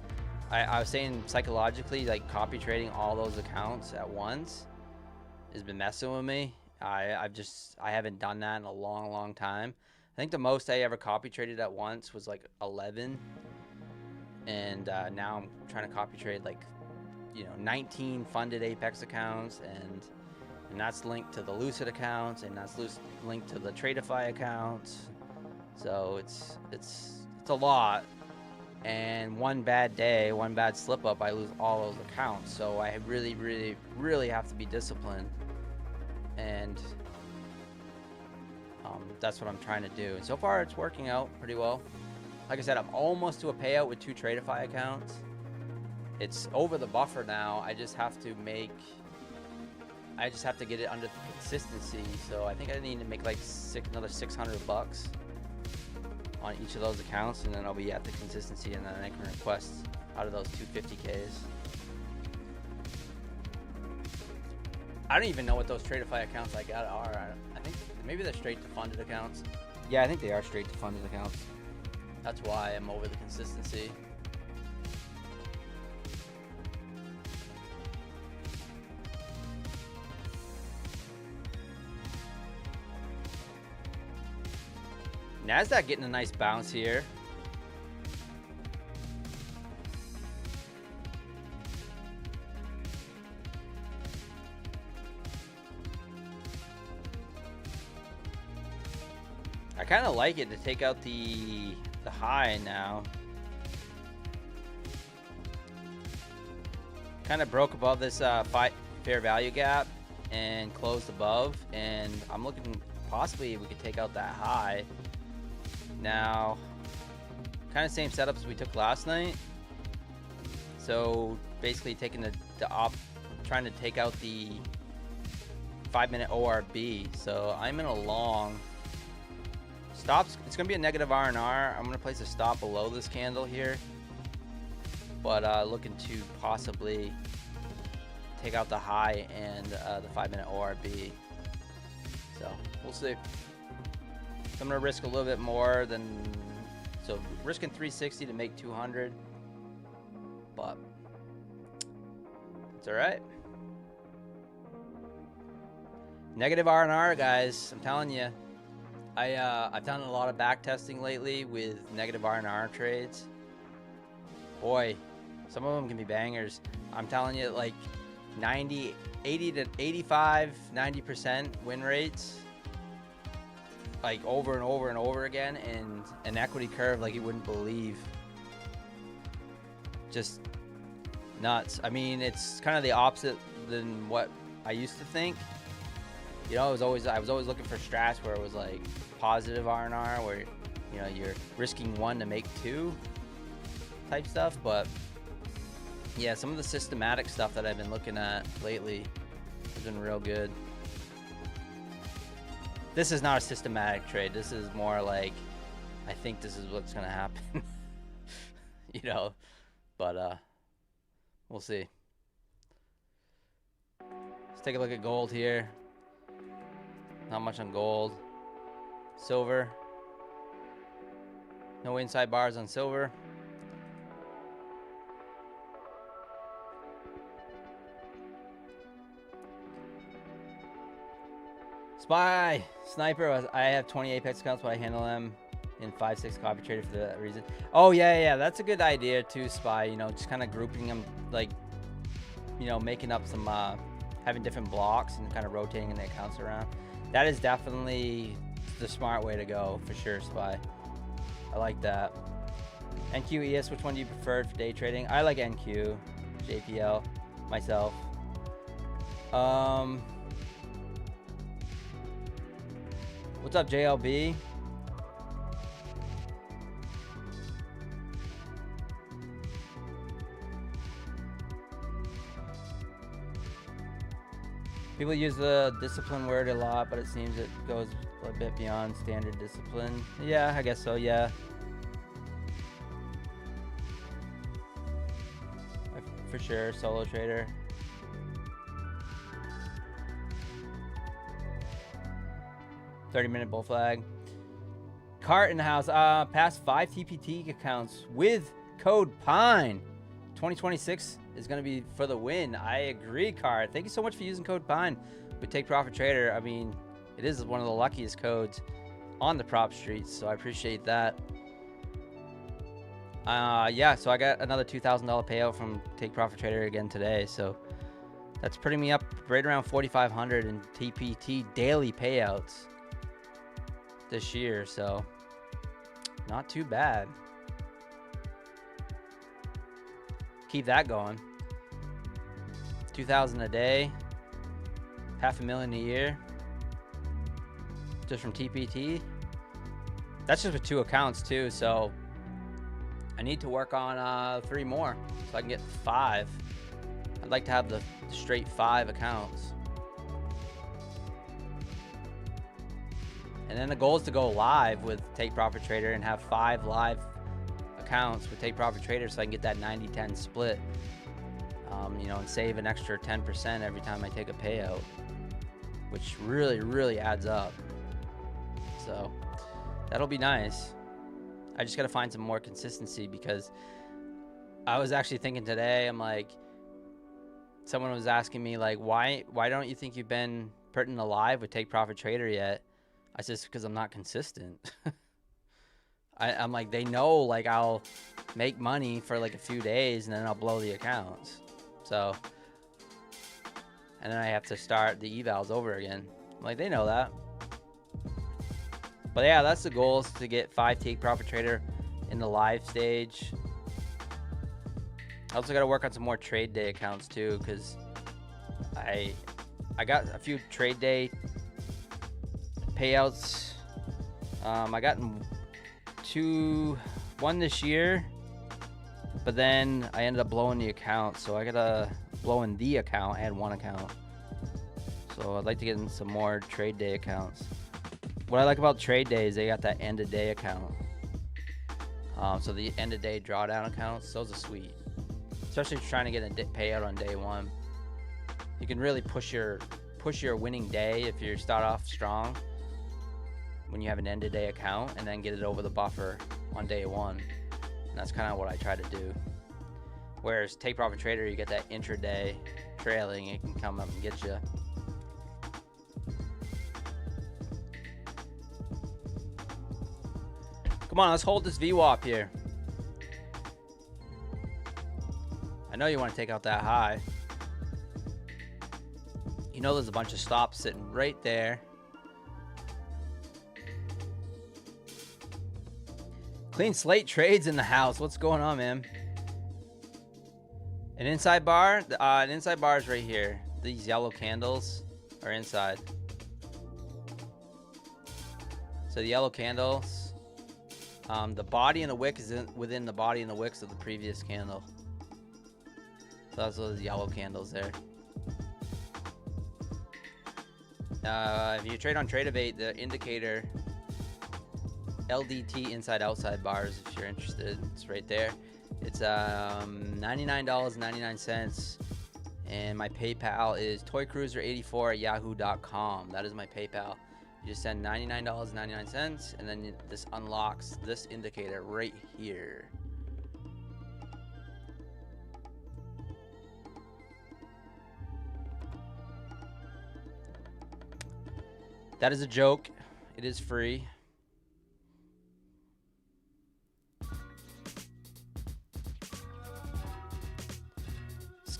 I was saying psychologically, like copy trading all those accounts at once has been messing with me. I haven't done that in a long time. I think the most I ever copy traded at once was like 11, and now I'm trying to copy trade like 19 funded Apex accounts, and that's linked to the Lucid accounts, and that's linked to the Tradeify accounts. So it's a lot, and one bad day, one bad slip up, I lose all those accounts. So I really have to be disciplined, and that's what I'm trying to do. And so far it's working out pretty well. Like I said, I'm almost to a payout with 2 Tradeify accounts. It's over the buffer now. I just have to get it under the consistency. So I think I need to make like another $600 on each of those accounts, and then I'll be at the consistency, and then I can request out of those 250Ks. I don't even know what those Tradeify accounts I got are. I think maybe they're straight to funded accounts. Yeah, I think they are straight to funded accounts. That's why I'm over the consistency. Nasdaq getting a nice bounce here. I kind of like it to take out the high now. Kind of broke above this fair value gap and closed above, and I'm looking possibly we could take out that high. Now, kind of same setups we took last night. So basically taking trying to take out the 5-minute ORB. So I'm in a long stops. It's gonna be a negative R&R. I'm gonna place a stop below this candle here, but looking to possibly take out the high and the 5-minute ORB. So we'll see. So I'm gonna risk a little bit more than, so risking 360 to make 200, but it's all right. Negative R&R, guys. I'm telling you, I've done a lot of back testing lately with negative R&R trades. Boy, some of them can be bangers. I'm telling you, like 80 to 85, 90% win rates, like over and over again, and an equity curve like you wouldn't believe. Just nuts. I mean, it's kind of the opposite than what I used to think. You know, I was always looking for strats where it was like positive R&R, where you're risking 1 to make 2 type stuff. But yeah, some of the systematic stuff that I've been looking at lately has been real good. This is not a systematic trade. This is more like, I think this is what's gonna happen. But we'll see. Let's take a look at gold here. Not much on gold. Silver. No inside bars on silver. Sniper, I have 20 Apex accounts, but I handle them in 5-6 copy trader for that reason. Oh yeah, that's a good idea too, Spy. You know, just kind of grouping them, like, you know, making up some having different blocks and kind of rotating the accounts around. That is definitely the smart way to go for sure, Spy. I like that. NQ, ES, which one do you prefer for day trading? I like NQ, JPL, myself. What's up, JLB? People use the discipline word a lot, but it seems it goes a bit beyond standard discipline. Yeah, I guess so, yeah. For sure, solo trader. $30-minute bull flag. Cart in the house. Past 5 TPT accounts with code PINE. 2026 is going to be for the win. I agree, Cart. Thank you so much for using code PINE with Take Profit Trader. I mean, it is one of the luckiest codes on the prop streets, so I appreciate that. Yeah, so I got another $2,000 payout from Take Profit Trader again today, so that's putting me up right around 4,500 in TPT daily payouts this year, so not too bad. Keep that going. 2,000 a day, $500,000 a year, just from TPT. That's just with 2 accounts too, so I need to work on 3 more so I can get 5. I'd like to have the straight 5 accounts. And then the goal is to go live with Take Profit Trader and have 5 live accounts with Take Profit Trader so I can get that 90-10 split. You know, and save an extra 10% every time I take a payout, which really adds up. So that'll be nice. I just got to find some more consistency, because I was actually thinking today, I'm like, someone was asking me like, why don't you think you've been putting alive with Take Profit Trader yet? I said, because I'm not consistent. I'm like, they know like I'll make money for like a few days and then I'll blow the accounts. So, and then I have to start the evals over again. I'm like, they know that. But yeah, that's the goal, is to get 5 Take Profit Trader in the live stage. I also got to work on some more trade day accounts too, because I got a few trade day payouts. I got one this year, but then I ended up blowing the account, so I gotta blow in the account. I had 1 account, so I'd like to get in some more trade day accounts. What I like about trade day is they got that end of day account. So the end of day drawdown accounts, those are sweet, especially if you're trying to get a payout on day 1. You can really push your winning day if you start off strong when you have an end of day account, and then get it over the buffer on day 1. And that's kind of what I try to do. Whereas Take Profit Trader, you get that intraday trailing, it can come up and get you. Come on, let's hold this VWAP here. I know you want to take out that high. You know there's a bunch of stops sitting right there. Clean slate trades in the house. What's going on, man? An inside bar? An inside bar is right here. These yellow candles are inside. So the yellow candles, the body and the wick is within the body and the wicks of the previous candle. So that's those yellow candles there. If you trade on Tradeovate, the indicator LDT inside outside bars, if you're interested, it's right there. It's $99.99, and my PayPal is toycruiser84@yahoo.com. That is my PayPal. You just send $99.99, and then this unlocks this indicator right here. That is a joke. It is free.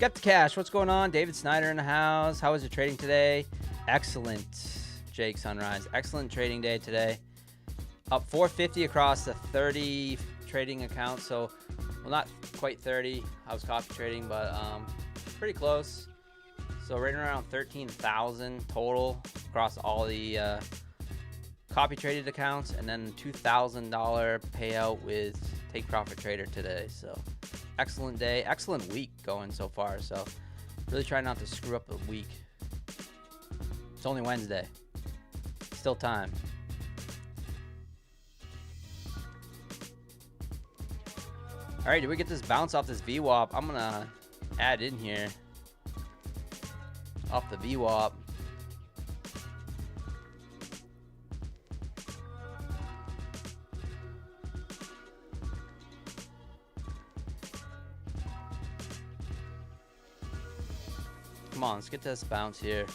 Skeptic Cash, what's going on? David Snyder in the house. How was your trading today? Excellent, Jake Sunrise. Excellent trading day today. Up 450 across the 30 trading accounts. So, well, not quite 30. I was copy trading, but pretty close. So right around 13,000 total across all the copy traded accounts, and then $2,000 payout with Take Profit Trader today. So excellent day, excellent week going so far. So really try not to screw up the week. It's only Wednesday, still time. All right, did we get this bounce off this VWAP? I'm gonna add in here off the VWAP. Come on, let's get this bounce here.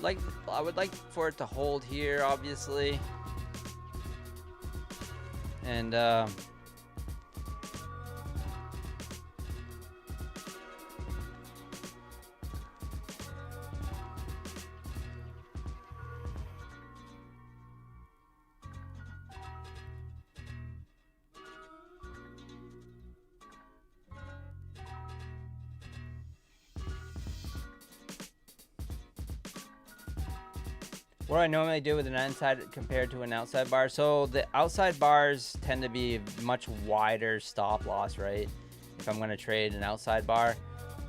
I would like for it to hold here, obviously. And what I normally do with an inside compared to an outside bar. So the outside bars tend to be much wider stop loss, right? If I'm going to trade an outside bar,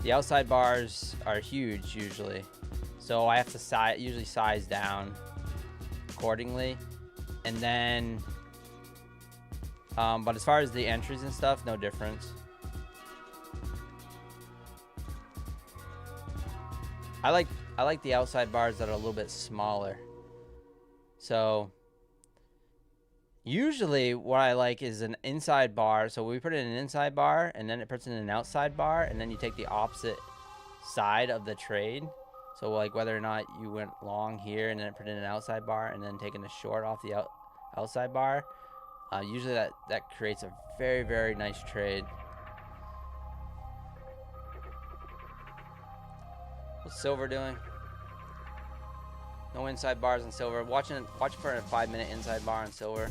the outside bars are huge usually. So I have to usually size down accordingly. And then, but as far as the entries and stuff, no difference. I like the outside bars that are a little bit smaller. So usually what I like is an inside bar. So we put it in an inside bar, and then it puts in an outside bar, and then you take the opposite side of the trade. So like whether or not you went long here and then put in an outside bar and then taking a short off the outside bar, usually that creates a very, very nice trade. What's silver doing? No inside bars on silver. Watch for a 5-minute inside bar on silver.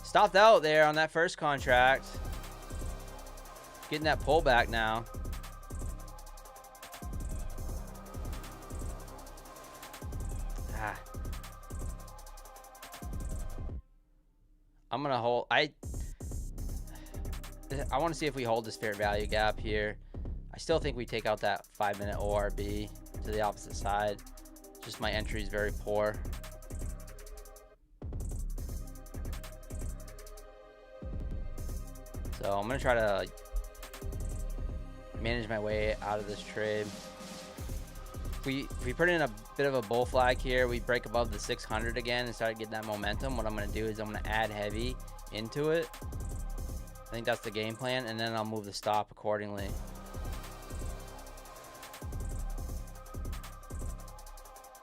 Stopped out there on that first contract. Getting that pullback now. I'm gonna hold. I want to see if we hold this fair value gap here. I still think we take out that 5-minute ORB to the opposite side. Just my entry is very poor. So I'm gonna try to manage my way out of this trade. If we put in a bit of a bull flag here, we break above the 600 again and start getting that momentum. What I'm gonna do is I'm gonna add heavy into it. I think that's the game plan, and then I'll move the stop accordingly.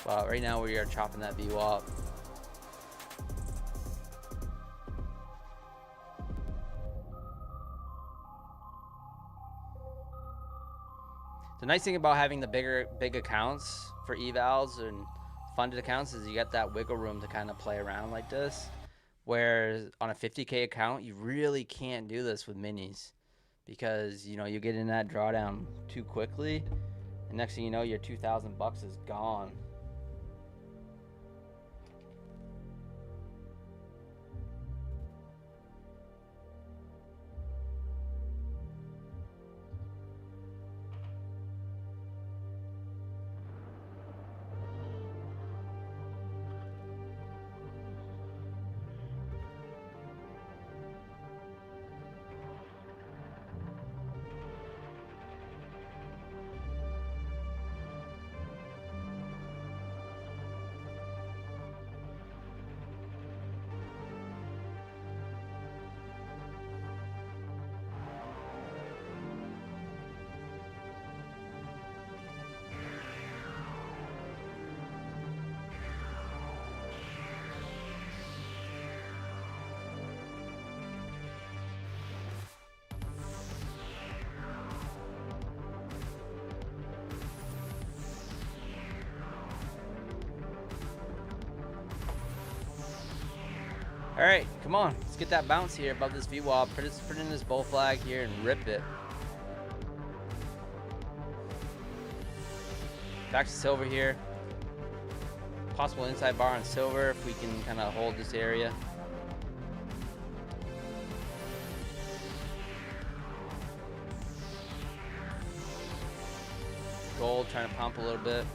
Well, right now we are chopping that VWAP. The nice thing about having the big accounts for evals and funded accounts is you got that wiggle room to kind of play around like this. Whereas on a 50K account, you really can't do this with minis because, you know, you get in that drawdown too quickly, and next thing you know, your $2,000 is gone. All right, come on. Let's get that bounce here above this VWAP. Put in this bull flag here and rip it. Back to silver here. Possible inside bar on silver if we can kind of hold this area. Gold trying to pump a little bit.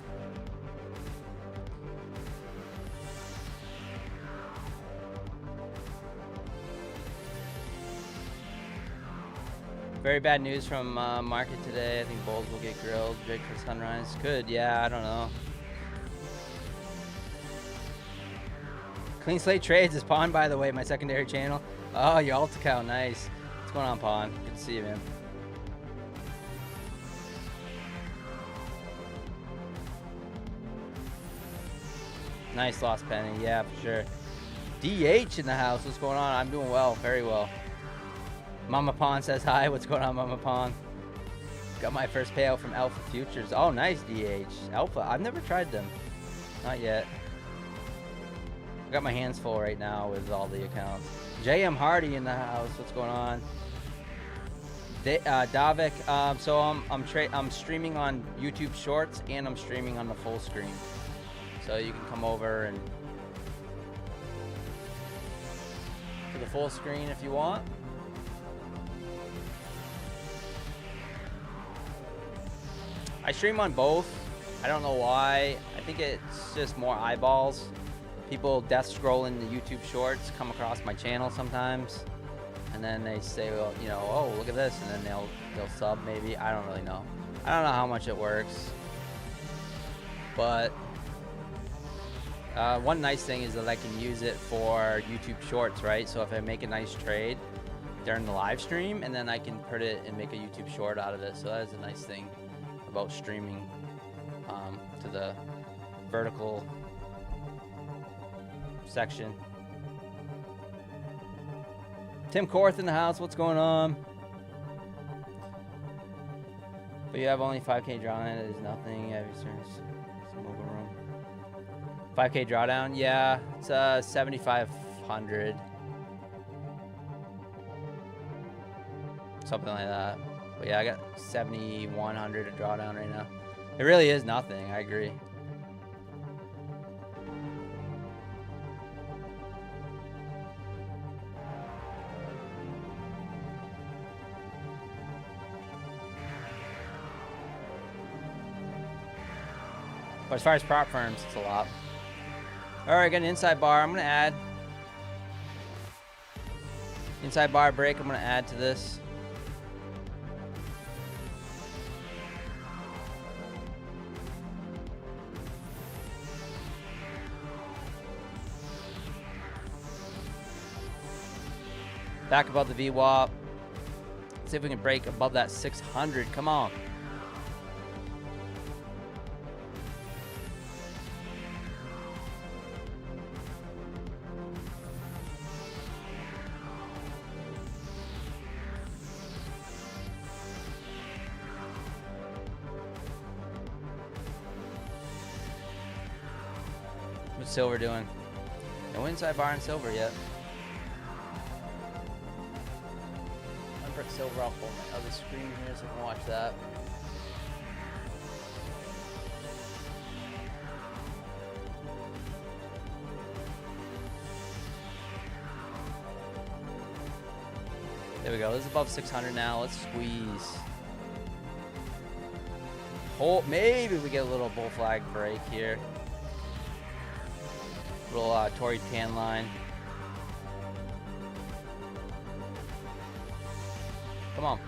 Very bad news from market today. I think bulls will get grilled. Drake for sunrise. Could, yeah, I don't know. Clean Slate Trades is Pawn, by the way, my secondary channel. Oh, your alt account, nice. What's going on, Pawn? Good to see you, man. Nice lost penny, yeah, for sure. DH in the house, what's going on? I'm doing well, very well. Mama Pawn says hi. What's going on, Mama Pawn? Got my first payout from Alpha Futures. Oh, nice, DH. Alpha, I've never tried them. Not yet. I got my hands full right now with all the accounts. JM Hardy in the house. What's going on? Davik. So I'm streaming on YouTube Shorts and I'm streaming on the full screen. So you can come over and to the full screen if you want. I stream on both. I don't know why. I think it's just more eyeballs. People death scrolling the YouTube Shorts come across my channel sometimes, and then they say, well, you know, oh, look at this, and then they'll sub maybe. I don't really know. I don't know how much it works, but one nice thing is that I can use it for YouTube Shorts, right? So if I make a nice trade during the live stream, and then I can put it and make a YouTube Short out of it. So that is a nice thing about streaming to the vertical section. Tim Korth in the house, what's going on? But you have only 5K drawdown, it is nothing. You have some wiggle room. 5K drawdown, yeah, it's 7,500. Something like that. But yeah, I got 7,100 to draw down right now. It really is nothing, I agree. But as far as prop firms, it's a lot. All right, got an inside bar. I'm gonna add inside bar break. I'm gonna add to this. Back above the VWAP. See if we can break above that 600. Come on. What's silver doing? No inside bar in silver yet. I'm put silver up on my other screen here so I can watch that. There we go. This is above 600 now. Let's squeeze. Oh, maybe we get a little bull flag break here. Little Tory tan line. Come on.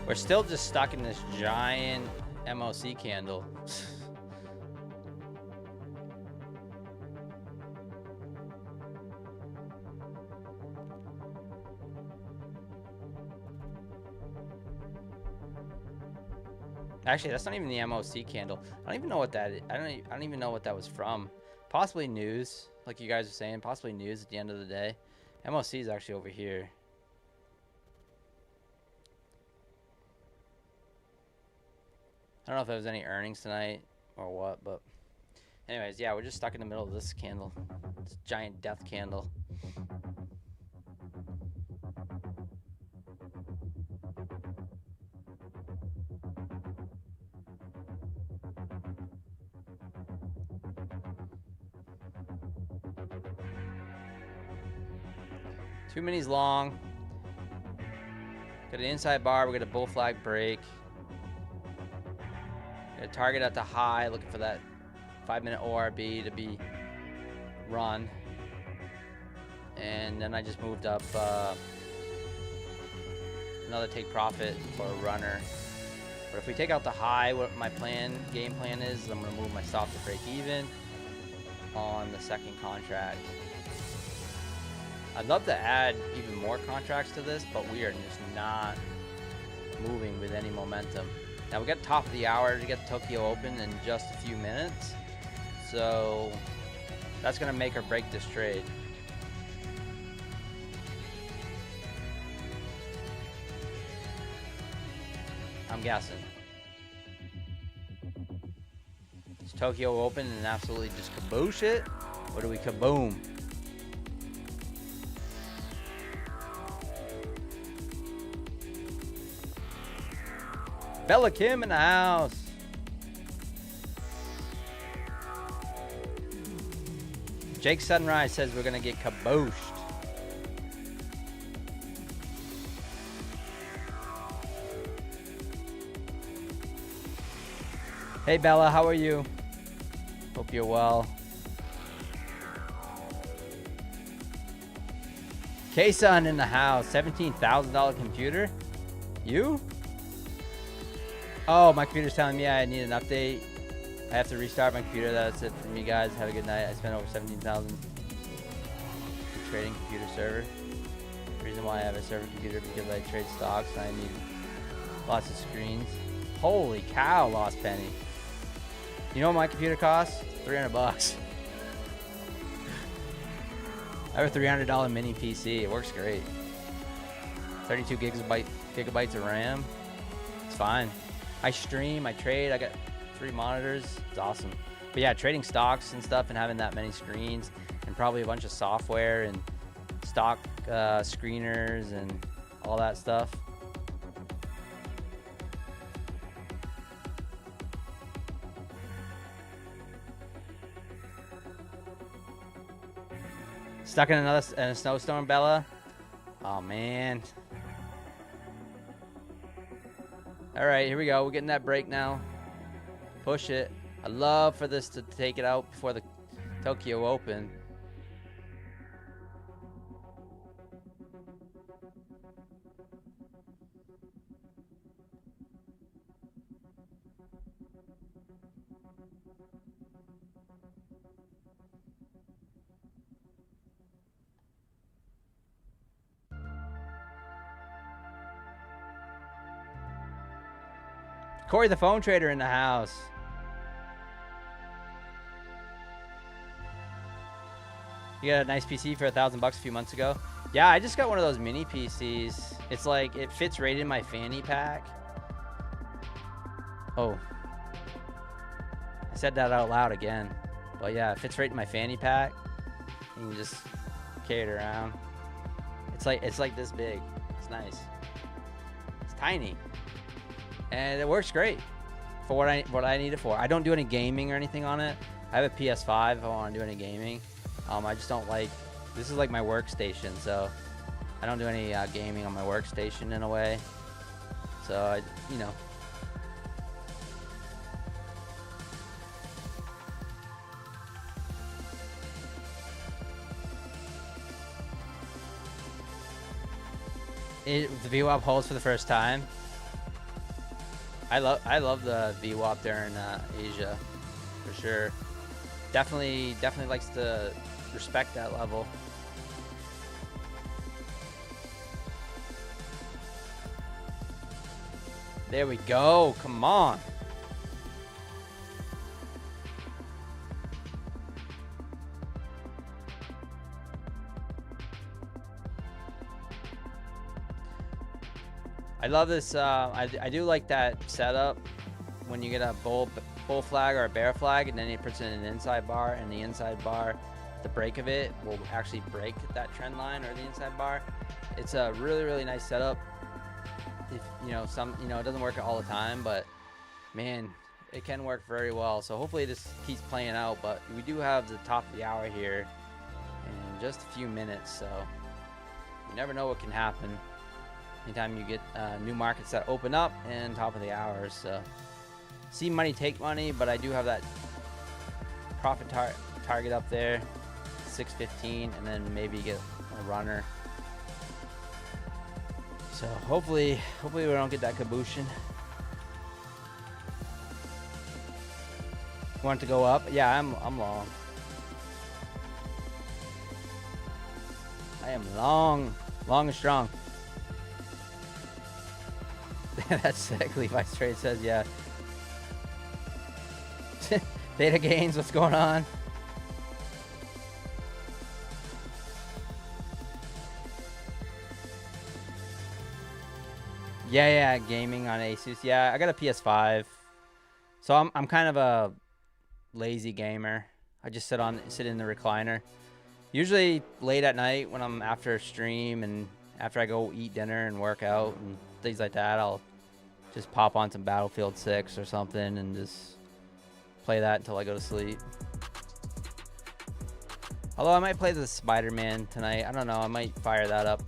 We're still just stuck in this giant MOC candle. Actually, that's not even the MOC candle. I don't even know what that is. I don't even know what that was from. Possibly news, like you guys are saying. Possibly news at the end of the day. MOC is actually over here. I don't know if there was any earnings tonight or what, but anyways, yeah, we're just stuck in the middle of this candle. This giant death candle. Two minis long. Got an inside bar. We got a bull flag break. Got a target at the high. Looking for that 5-minute ORB to be run. And then I just moved up another take profit for a runner. But if we take out the high, what my game plan is I'm going to move my stop to break even on the second contract. I'd love to add even more contracts to this, but we are just not moving with any momentum. Now we got top of the hour to get Tokyo Open in just a few minutes, so that's gonna make or break this trade. I'm guessing. Is Tokyo Open and absolutely just kaboosh it, or do we kaboom? Bella Kim in the house. Jake Sunrise says we're gonna get kabooshed. Hey Bella, how are you? Hope you're well. K-Sun in the house. $17,000 computer? You? Oh, my computer's telling me I need an update. I have to restart my computer. That's it from you guys. Have a good night. I spent over $17,000 trading computer server. The reason why I have a server computer because I trade stocks and I need lots of screens. Holy cow, Lost Penny. You know what my computer costs? $300. I have a $300 mini PC. It works great. 32 gigabytes of RAM. It's fine. I stream, I trade, I got 3 monitors. It's awesome. But yeah, trading stocks and stuff and having that many screens and probably a bunch of software and stock screeners and all that stuff. Stuck in a snowstorm, Bella? Oh man. All right, here we go. We're getting that break now. Push it. I'd love for this to take it out before the Tokyo Open. Corey the phone trader in the house. You got a nice PC for $1,000 a few months ago. Yeah, I just got one of those mini PCs. It's like, it fits right in my fanny pack. Oh. I said that out loud again. But yeah, it fits right in my fanny pack. You can just carry it around. It's like this big. It's nice. It's tiny. And it works great for what I need it for. I don't do any gaming or anything on it. I have a PS5 if I want to do any gaming. I just don't like, this is like my workstation, so I don't do any gaming on my workstation in a way. So you know. The VWAP holds for the first time. I love the VWAP during Asia, for sure. Definitely likes to respect that level. There we go. Come on. I love this. I do like that setup when you get a bull flag or a bear flag, and then it puts in an inside bar, and the inside bar, the break of it will actually break that trend line or the inside bar. It's a really nice setup. If you know, it doesn't work all the time, but man, it can work very well. So hopefully this keeps playing out. But we do have the top of the hour here in just a few minutes, so you never know what can happen anytime you get new markets that open up and top of the hours. So see money take money, but I do have that profit target up there, 615, and then maybe get a runner. So hopefully we don't get that cabooshin. Want it to go up? Yeah, I'm long. I am long and strong. That's sick. Levi's Trade says, yeah. Data gains, what's going on? Yeah, gaming on Asus. Yeah, I got a PS5. So I'm kind of a lazy gamer. I just sit in the recliner. Usually late at night when I'm after a stream and after I go eat dinner and work out and things like that, I'll just pop on some Battlefield 6 or something and just play that until I go to sleep. Although I might play the Spider-Man tonight. I don't know. I might fire that up.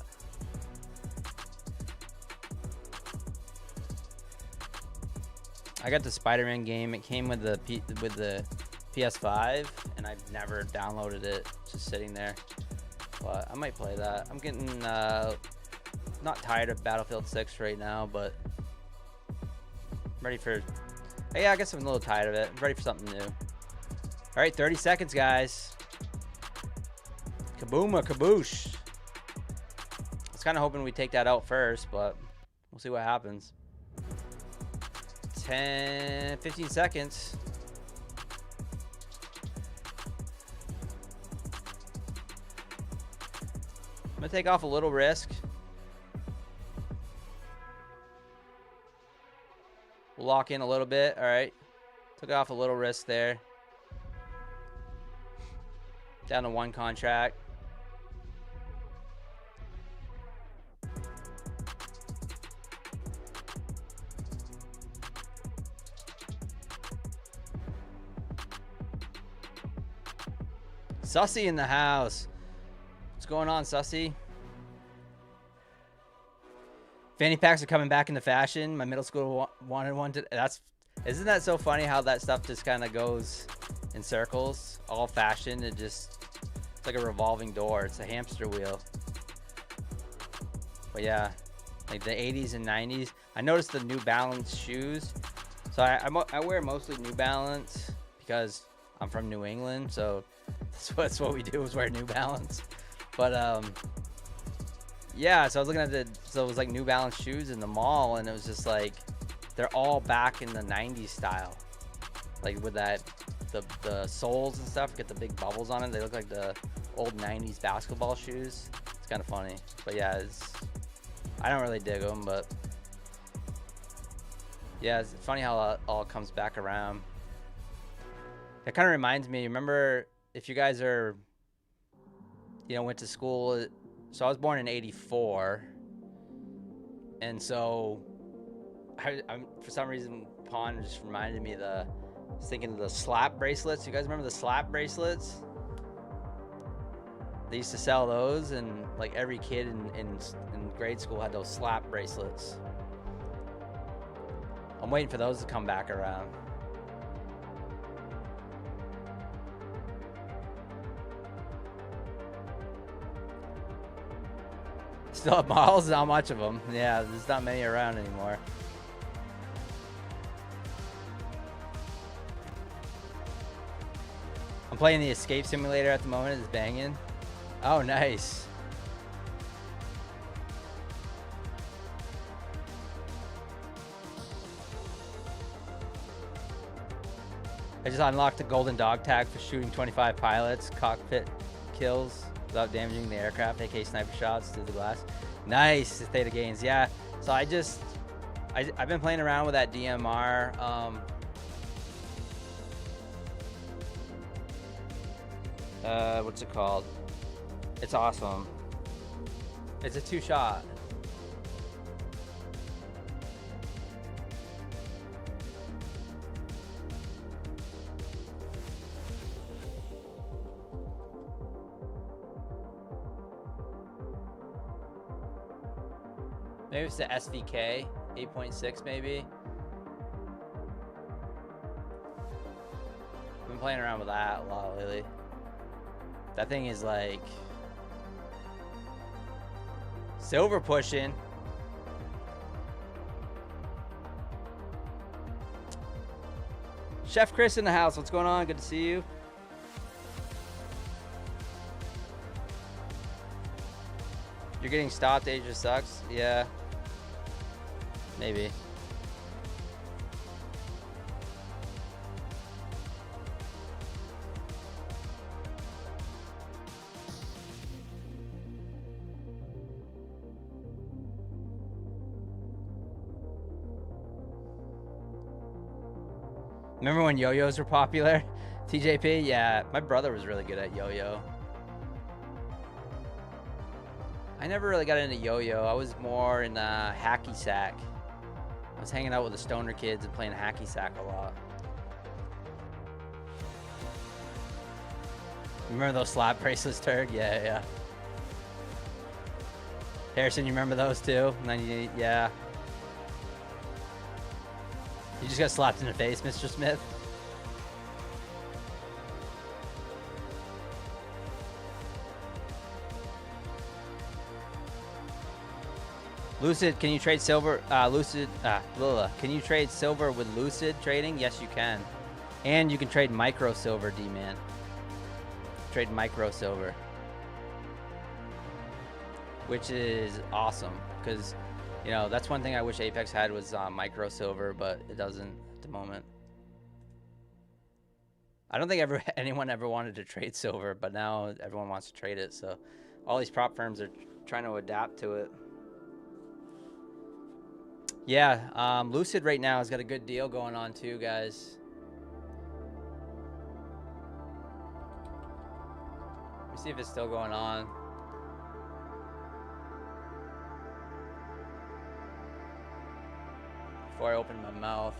I got the Spider-Man game. It came with the PS5, and I've never downloaded it. It's just sitting there. But I might play that. I'm getting not tired of Battlefield 6 right now, but I'm ready for... Yeah, I guess I'm a little tired of it. I'm ready for something new. All right, 30 seconds, guys. Kabooma, kaboosh. I was kind of hoping we take that out first, but we'll see what happens. 15 seconds. I'm gonna take off a little risk. We'll lock in a little bit. All right, took off a little risk there. Down to one contract. Sussy in the house. What's going on, Sussy? Fanny packs are coming back into fashion. My middle school wanted one. Isn't that so funny how that stuff just kind of goes in circles? All fashion. It's like a revolving door. It's a hamster wheel. But yeah, like the 80s and 90s. I noticed the New Balance shoes. So I wear mostly New Balance because I'm from New England. So that's what we do is wear New Balance. But yeah, so I was looking at so it was like New Balance shoes in the mall, and it was just like they're all back in the 90s style, like with that the soles and stuff get the big bubbles on it. They look like the old 90s basketball shoes. It's kind of funny, but yeah, I don't really dig them, but yeah, it's funny how it all comes back around. It kind of reminds me, remember, if you guys are, went to school. So I was born in '84, and so I'm for some reason Pawn just reminded me I was thinking of the slap bracelets. You guys remember the slap bracelets? They used to sell those, and like every kid in grade school had those slap bracelets. I'm waiting for those to come back around. Still have models, not much of them. Yeah, there's not many around anymore. I'm playing the Escape Simulator at the moment. It's banging. Oh, nice. I just unlocked the golden dog tag for shooting 25 pilots, cockpit kills without damaging the aircraft, aka sniper shots through the glass. Nice theta gains, yeah. So I've been playing around with that DMR. What's it called? It's awesome. It's a 2-shot. Maybe it's the SVK 8.6 maybe. I've been playing around with that a lot lately. That thing is like silver pushing. Chef Chris in the house. What's going on? Good to see you. You're getting stopped. Asia sucks. Yeah. Maybe. Remember when yo-yos were popular? TJP? Yeah, my brother was really good at yo-yo. I never really got into yo-yo. I was more in hacky sack. I was hanging out with the stoner kids and playing hacky sack a lot. Remember those slap bracelets, Turd? Yeah, yeah. Harrison, you remember those too? 98, yeah. You just got slapped in the face, Mr. Smith. Lucid, can you trade silver? Can you trade silver with Lucid trading? Yes, you can. And you can trade micro silver, D-man. Trade micro silver. Which is awesome, because, you know, that's one thing I wish Apex had was micro silver, but it doesn't at the moment. I don't think anyone ever wanted to trade silver, but now everyone wants to trade it, so all these prop firms are trying to adapt to it. Yeah, Lucid right now has got a good deal going on too, guys. Let me see if it's still going on. Before I open my mouth.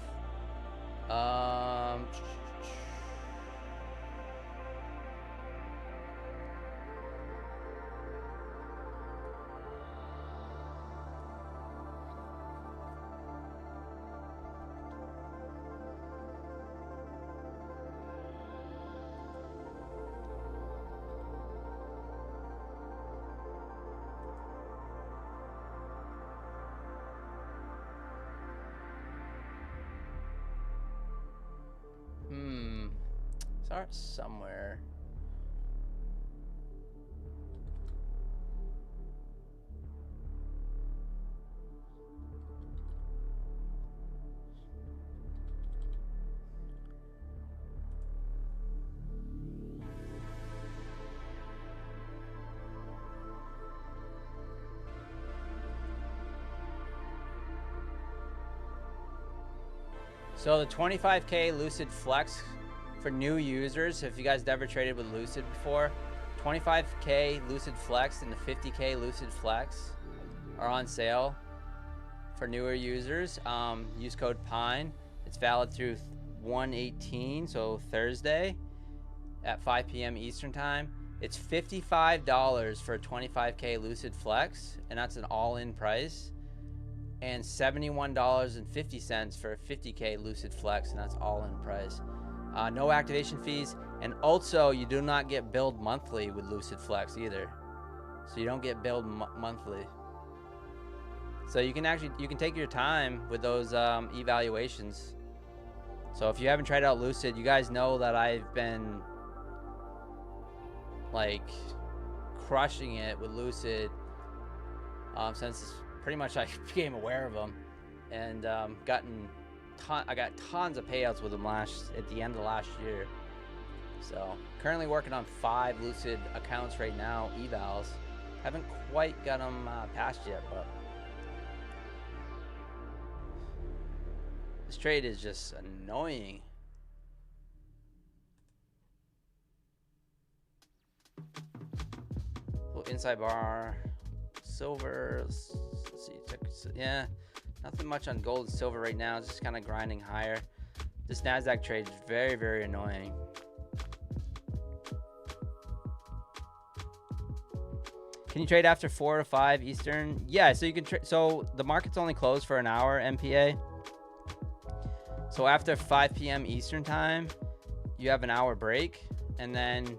Start somewhere. So the 25K Lucid Flex for new users, if you guys never traded with Lucid before, 25K Lucid Flex and the 50K Lucid Flex are on sale for newer users. Use code PINE. It's valid through 1/18, so Thursday at 5 p.m. Eastern time. It's $55 for a 25K Lucid Flex, and that's an all-in price, and $71.50 for a 50K Lucid Flex, and that's all-in price. No activation fees, and also you do not get billed monthly with Lucid Flex either. So you don't get billed monthly. So you can take your time with those evaluations. So if you haven't tried out Lucid, you guys know that I've been like crushing it with Lucid since pretty much I became aware of them, and gotten I got tons of payouts with them at the end of last year. So currently working on 5 Lucid accounts right now, evals. Haven't quite got them passed yet, but this trade is just annoying. Little inside bar, silver. Let's see, yeah, nothing much on gold and silver right now. It's just kind of grinding higher. This Nasdaq trade is very, very annoying. Can you trade after 4 or 5 Eastern? Yeah, so you can trade. So the market's only closed for an hour, MPA. So after 5 p.m. Eastern time, you have an hour break, and then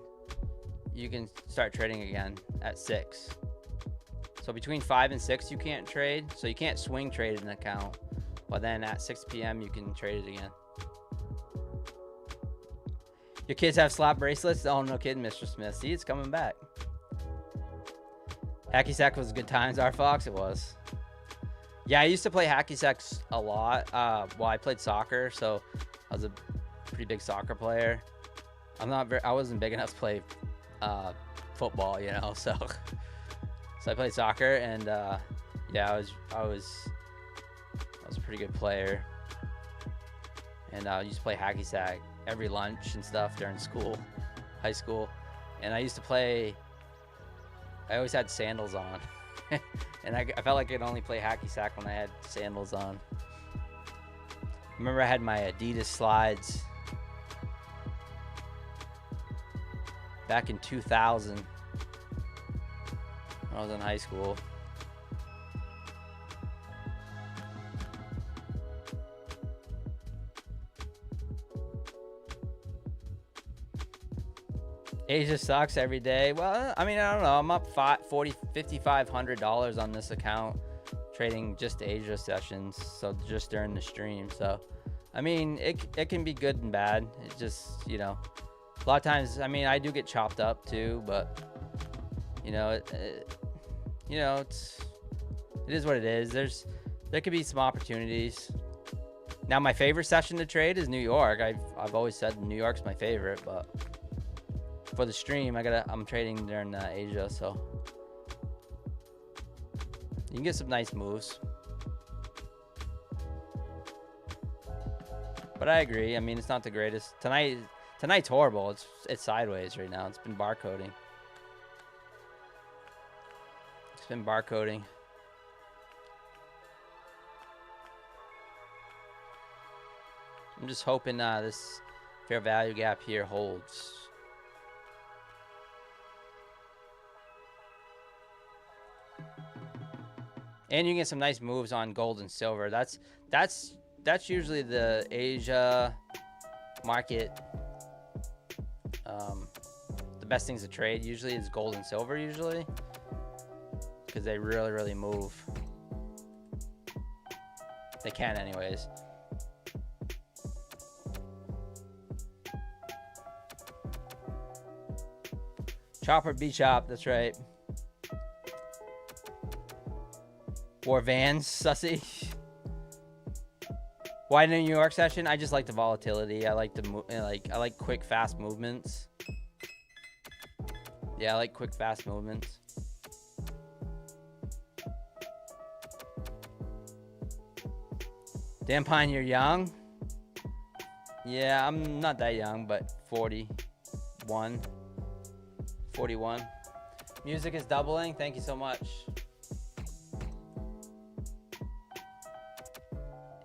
you can start trading again at 6. So between 5 and 6, you can't trade. So you can't swing trade an account. But then at 6 p.m., you can trade it again. Your kids have slap bracelets? Oh, no kidding, Mr. Smith. See, it's coming back. Hacky sack was good times, our Fox. It was. Yeah, I used to play hacky sacks a lot. Well, I played soccer, so I was a pretty big soccer player. I wasn't big enough to play football, you know. So I played soccer, and yeah, I was a pretty good player. And I used to play hacky sack every lunch and stuff during school, high school. And I used to play. I always had sandals on. And I felt like I could only play hacky sack when I had sandals on. Remember I had my Adidas slides back in 2000 when I was in high school. Asia sucks every day. Well, I mean, I don't know. I'm up $5,500 on this account trading just Asia sessions. So just during the stream. So, I mean, it can be good and bad. It just, you know, a lot of times, I mean, I do get chopped up too, but you know, it is what it is. There could be some opportunities. Now, my favorite session to trade is New York. I've always said New York's my favorite, but for the stream, I'm trading during Asia, so you can get some nice moves. But I agree. I mean, it's not the greatest. Tonight's horrible. It's sideways right now. It's been barcoding. I'm just hoping this fair value gap here holds. And you can get some nice moves on gold and silver. That's usually the Asia market. The best things to trade usually is gold and silver usually, because they really, really move. They can anyways. Chopper be chop, that's right. Or Vans, sussy. Why the New York session? I just like the volatility. I like I like quick, fast movements. Yeah, I like quick, fast movements. Dan Pine, you're young. Yeah, I'm not that young, but 41. Music is doubling. Thank you so much.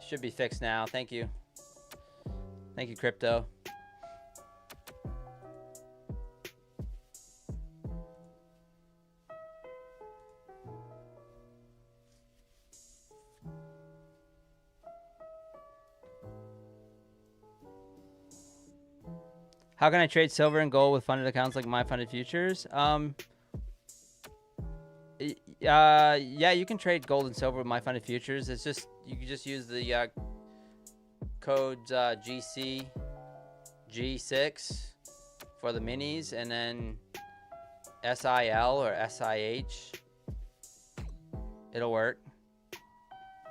Should be fixed now. Thank you. Thank you, crypto. How can I trade silver and gold with funded accounts like my funded futures? Yeah, you can trade gold and silver with my funded futures. It's just you can just use the code GC G6 for the minis, and then SIL or SIH. It'll work.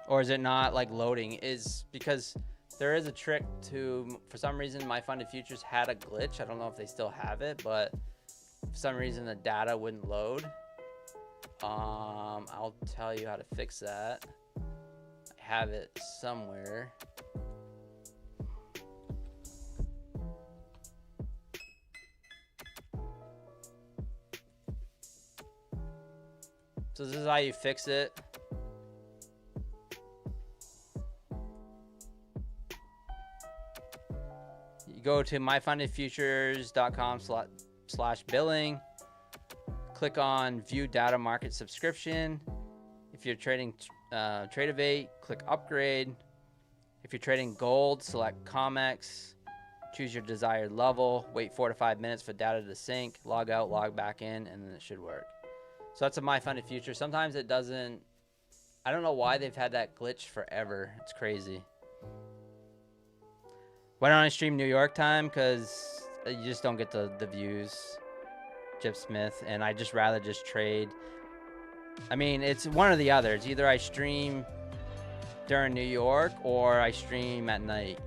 Or is it not like loading? Is because There is a trick to, for some reason, my funded futures had a glitch. I don't know if they still have it, but for some reason the data wouldn't load. I'll tell you how to fix that. I have it somewhere. So this is how you fix it. You go to myfundedfutures.com/billing. Click on View Data Market Subscription. If you're trading Tradevate, click Upgrade. If you're trading gold, select COMEX. Choose your desired level. Wait 4 to 5 minutes for data to sync. Log out, log back in, and then it should work. So that's a My Funded Future. Sometimes it doesn't. I don't know why they've had that glitch forever. It's crazy. Why don't I stream New York time? Because you just don't get the views. Jip Smith, and I just rather just trade. I mean, it's one or the other. It's either I stream during New York or I stream at night.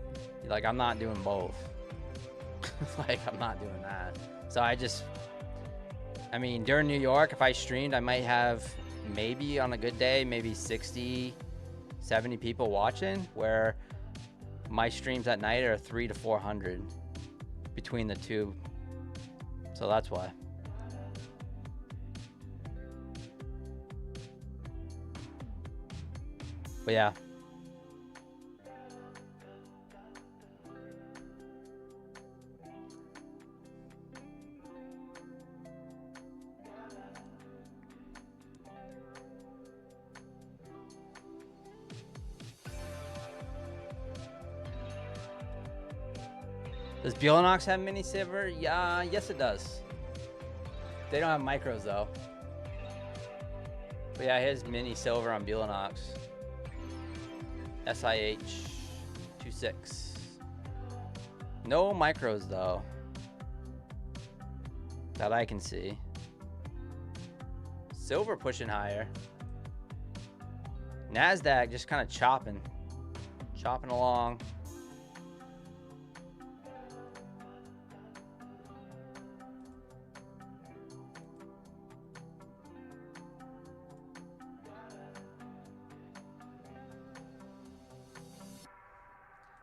Like, I'm not doing both. Like, I'm not doing that. So I mean, during New York, if I streamed, I might have maybe on a good day, maybe 60, 70 people watching, where my streams at night are 300 to 400 between the two. So that's why. But yeah. Does Bionox have mini silver? Yeah, yes it does. They don't have micros though. But yeah, here's mini silver on Bionox. SIH 26. No micros though, that I can see. Silver pushing higher. Nasdaq just kind of chopping along.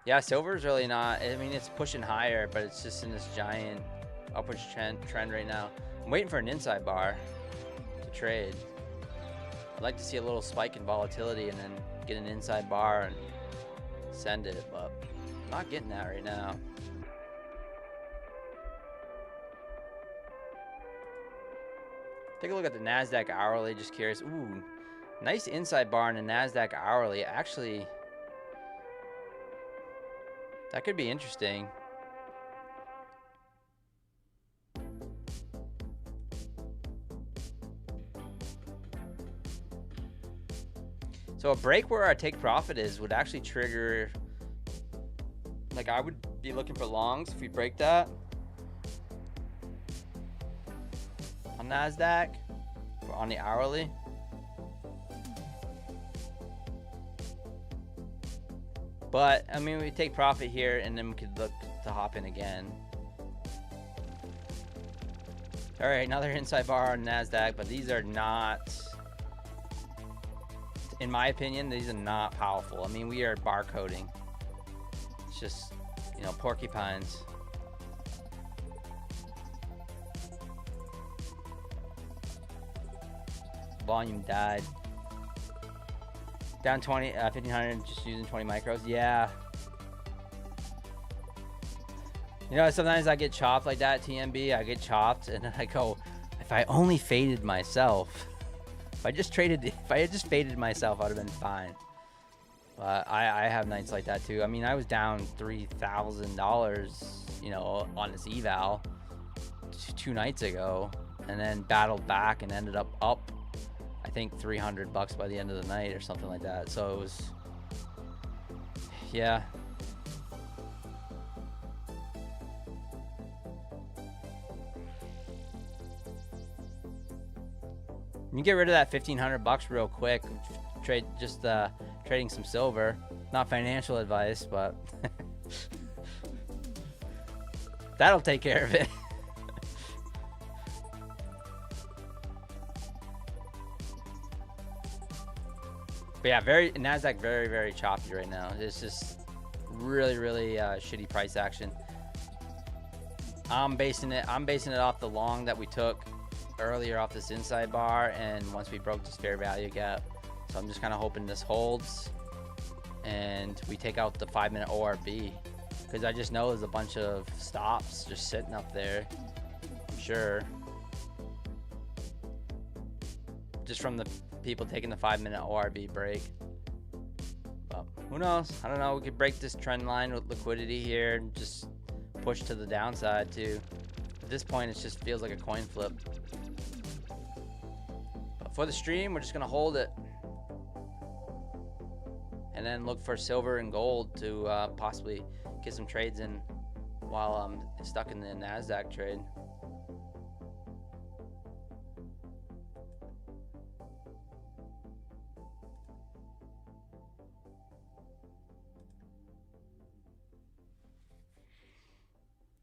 Yeah, silver's really not. I mean, it's pushing higher, but it's just in this giant upwards trend right now. I'm waiting for an inside bar to trade. I'd like to see a little spike in volatility and then get an inside bar and send it, but I'm not getting that right now. Take a look at the Nasdaq hourly, just curious. Ooh, nice inside bar in the Nasdaq hourly. Actually, that could be interesting. So a break where our take profit is would actually trigger, like, I would be looking for longs if we break that on Nasdaq or on the hourly. But I mean, we take profit here and then we could look to hop in again. All right, another inside bar on Nasdaq, but these are not, in my opinion, these are not powerful. I mean, we are barcoding. It's just, you know, porcupines. Volume died. Down 20, 1500, just using 20 micros. Yeah. You know, sometimes I get chopped like that, TMB. I get chopped, and then I go, if I only faded myself. If I had just faded myself, I'd have been fine. But I have nights like that too. I mean, I was down $3,000, you know, on this eval 2 nights ago, and then battled back and ended up I think $300 by the end of the night or something like that. So it was, yeah. You can get rid of that $1,500 real quick. Trading some silver. Not financial advice, but that'll take care of it. But yeah, Nasdaq very choppy right now. It's just really shitty price action. I'm basing it off the long that we took earlier off this inside bar, and once we broke this fair value gap. So I'm just kind of hoping this holds and we take out the 5-minute ORB, because I just know there's a bunch of stops just sitting up there, I'm sure, just from the people taking the 5-minute ORB break. But who knows? I don't know. We could break this trend line with liquidity here and just push to the downside too. At this point, it just feels like a coin flip. But for the stream, we're just gonna hold it and then look for silver and gold to possibly get some trades in while I'm stuck in the Nasdaq trade.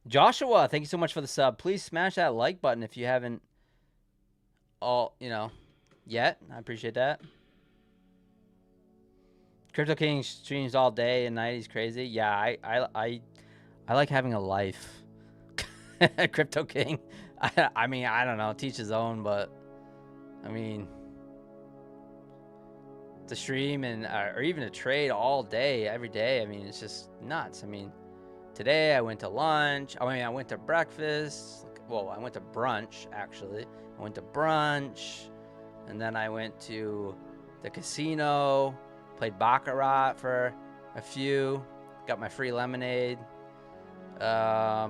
Joshua, thank you so much for the sub. Please smash that like button if you haven't yet. I appreciate that. Crypto King streams all day and night. He's crazy. Yeah, I like having a life. Crypto King. I mean, I don't know. Teach his own, but I mean, to stream and or even to trade all day, every day. I mean, it's just nuts. I mean, today I went to lunch. I mean, I went to breakfast. Well, I went to brunch actually. I went to brunch, and then I went to the casino. Played Baccarat for a few. Got my free lemonade. Yeah,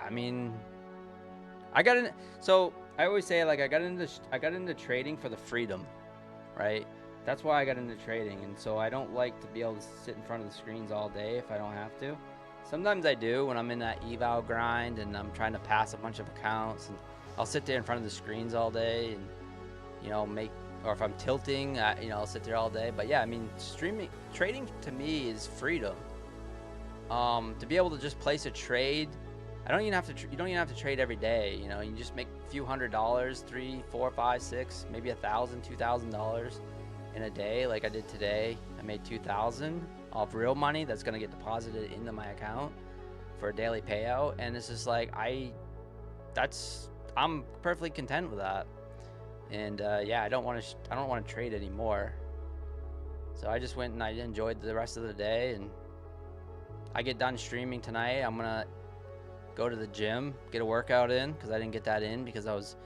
I mean, I got in. So I always say, like, I got into trading for the freedom, right? That's why I got into trading, and so I don't like to be able to sit in front of the screens all day if I don't have to. Sometimes I do when I'm in that eval grind and I'm trying to pass a bunch of accounts, and I'll sit there in front of the screens all day and, you know, or if I'm tilting, you know, I'll sit there all day. But yeah, I mean, trading to me is freedom. To be able to just place a trade, you don't even have to trade every day. You know, you just make a few $100, $3, $4, $5, $6, maybe $1,000, $2,000 in a day, like I did today. I made $2,000 off real money that's gonna get deposited into my account for a daily payout, and it's just like I'm perfectly content with that. And yeah, I don't want to trade anymore. So I just went and I enjoyed the rest of the day, and I get done streaming tonight. I'm gonna go to the gym, get a workout in, because I didn't get that in because I was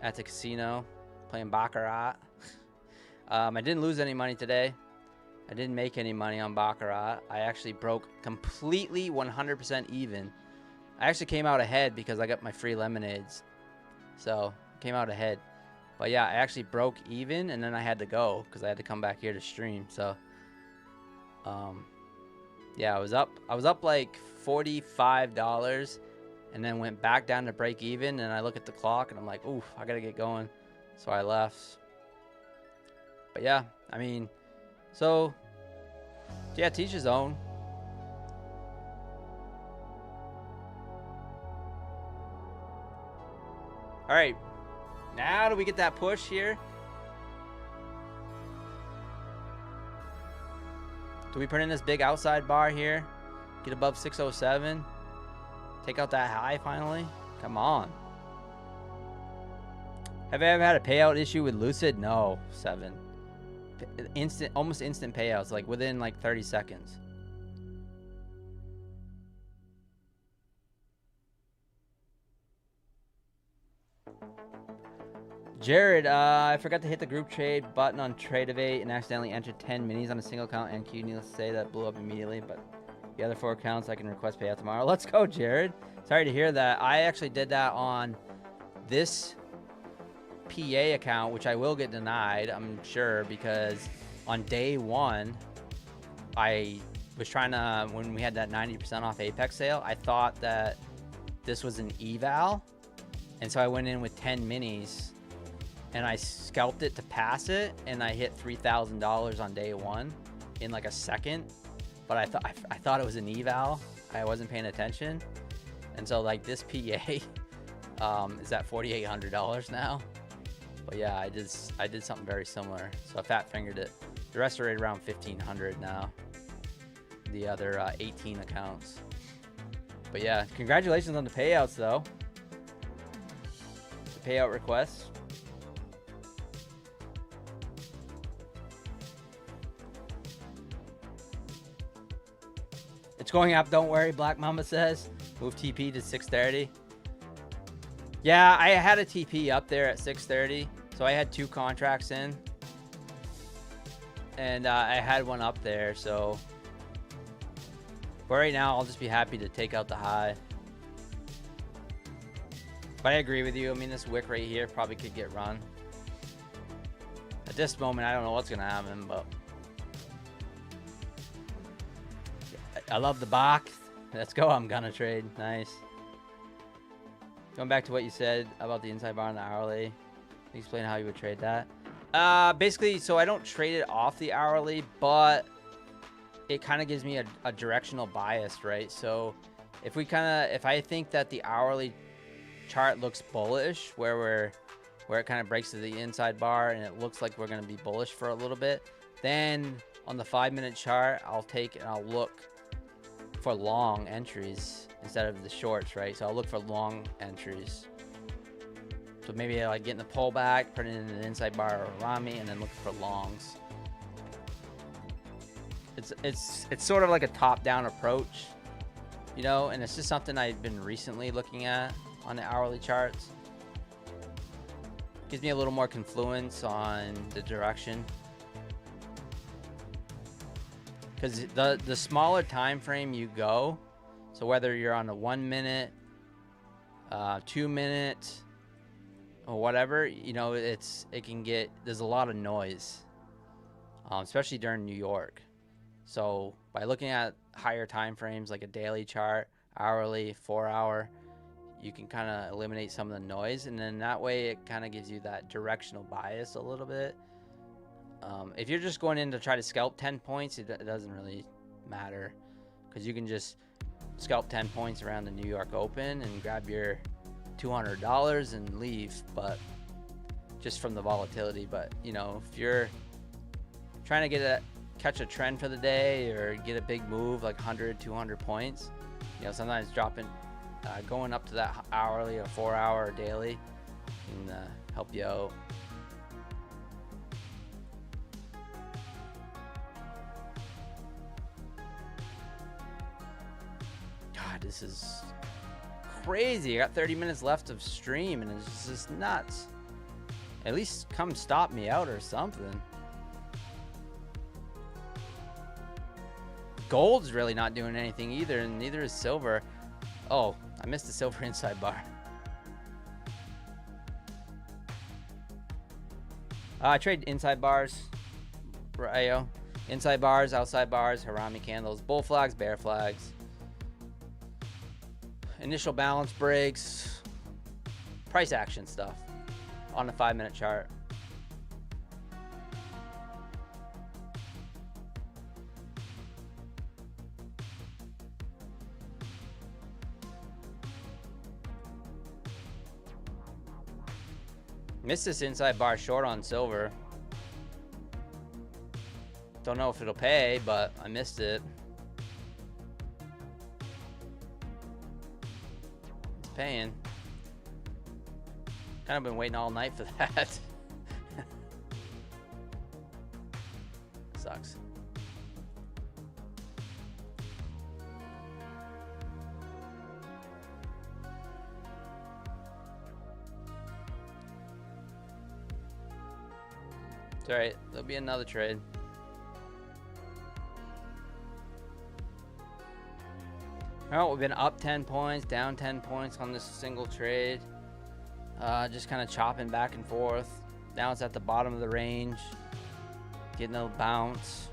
at the casino playing Baccarat. I didn't lose any money today. I didn't make any money on Baccarat. I actually broke completely 100% even. I actually came out ahead because I got my free lemonades. So came out ahead. But yeah, I actually broke even, and then I had to go because I had to come back here to stream. So, yeah, I was up like $45, and then went back down to break even. And I look at the clock, and I'm like, oof, I gotta get going. So I left. But yeah, I mean, so yeah, teach his own. All right. Now do we get that push here? Do we put in this big outside bar here? Get above 607? Take out that high finally? Come on. Have I ever had a payout issue with Lucid? No, 7. Almost instant payouts, like within like 30 seconds. Jared, I forgot to hit the group trade button on Tradeovate and accidentally entered 10 minis on a single account NQ. Needless to say, that blew up immediately, but the other 4 accounts I can request payout tomorrow. Let's go, Jared. Sorry to hear that. I actually did that on this PA account, which I will get denied, I'm sure, because on day 1, I was trying to, when we had that 90% off Apex sale, I thought that this was an eval, and so I went in with 10 minis. and I scalped it to pass it, and I hit $3,000 on day one in like a second. But I thought it was an eval. I wasn't paying attention, and so like this PA is at $4,800 now. But yeah, I did something very similar. So I fat fingered it. The rest are right around 1,500 now. The other 18 accounts. But yeah, congratulations on the payouts though. The payout requests. It's going up, don't worry, Black Mama says. Move TP to 630. Yeah, I had a TP up there at 630. So I had 2 contracts in. And I had one up there, so for right now, I'll just be happy to take out the high. But I agree with you. I mean, this wick right here probably could get run. At this moment, I don't know what's going to happen, but I love the box. Let's go. I'm going to trade. Nice. Going back to what you said about the inside bar and the hourly. Explain how you would trade that. Basically, so I don't trade it off the hourly, but it kind of gives me a directional bias, right? So if I think that the hourly chart looks bullish, where it kind of breaks to the inside bar and it looks like we're going to be bullish for a little bit, then on the 5-minute chart, I'll take and I'll look for long entries instead of the shorts, right? So I'll look for long entries. So maybe I like get in the pullback, put it in an inside bar or around me, and then look for longs. It's sort of like a top-down approach, you know, and it's just something I've been recently looking at on the hourly charts. Gives me a little more confluence on the direction. Because the smaller time frame you go, so whether you're on a 1 minute, 2 minute, or whatever, you know, there's a lot of noise, especially during New York. So by looking at higher time frames like a daily chart, hourly, 4-hour, you can kind of eliminate some of the noise, and then that way it kind of gives you that directional bias a little bit. If you're just going in to try to scalp 10 points, it doesn't really matter, because you can just scalp 10 points around the New York Open and grab your $200 and leave, but just from the volatility. But you know, if you're trying to catch a trend for the day or get a big move like 100, 200 points, you know, sometimes dropping, going up to that hourly or 4-hour or daily can help you out. God, this is crazy. I got 30 minutes left of stream and it's just nuts. At least come stop me out or something. Gold's really not doing anything either, and neither is silver. Oh, I missed the silver inside bar. I trade inside bars, Rayo. Inside bars, outside bars, Harami candles, bull flags, bear flags. Initial balance breaks, price action stuff on the 5-minute chart. Missed this inside bar short on silver. Don't know if it'll pay, but I missed it. It's paying. Kind of been waiting all night for that. Sucks. It's alright, there'll be another trade. Alright, we've been up 10 points, down 10 points on this single trade. Just kind of chopping back and forth. Now it's at the bottom of the range. Getting a bounce.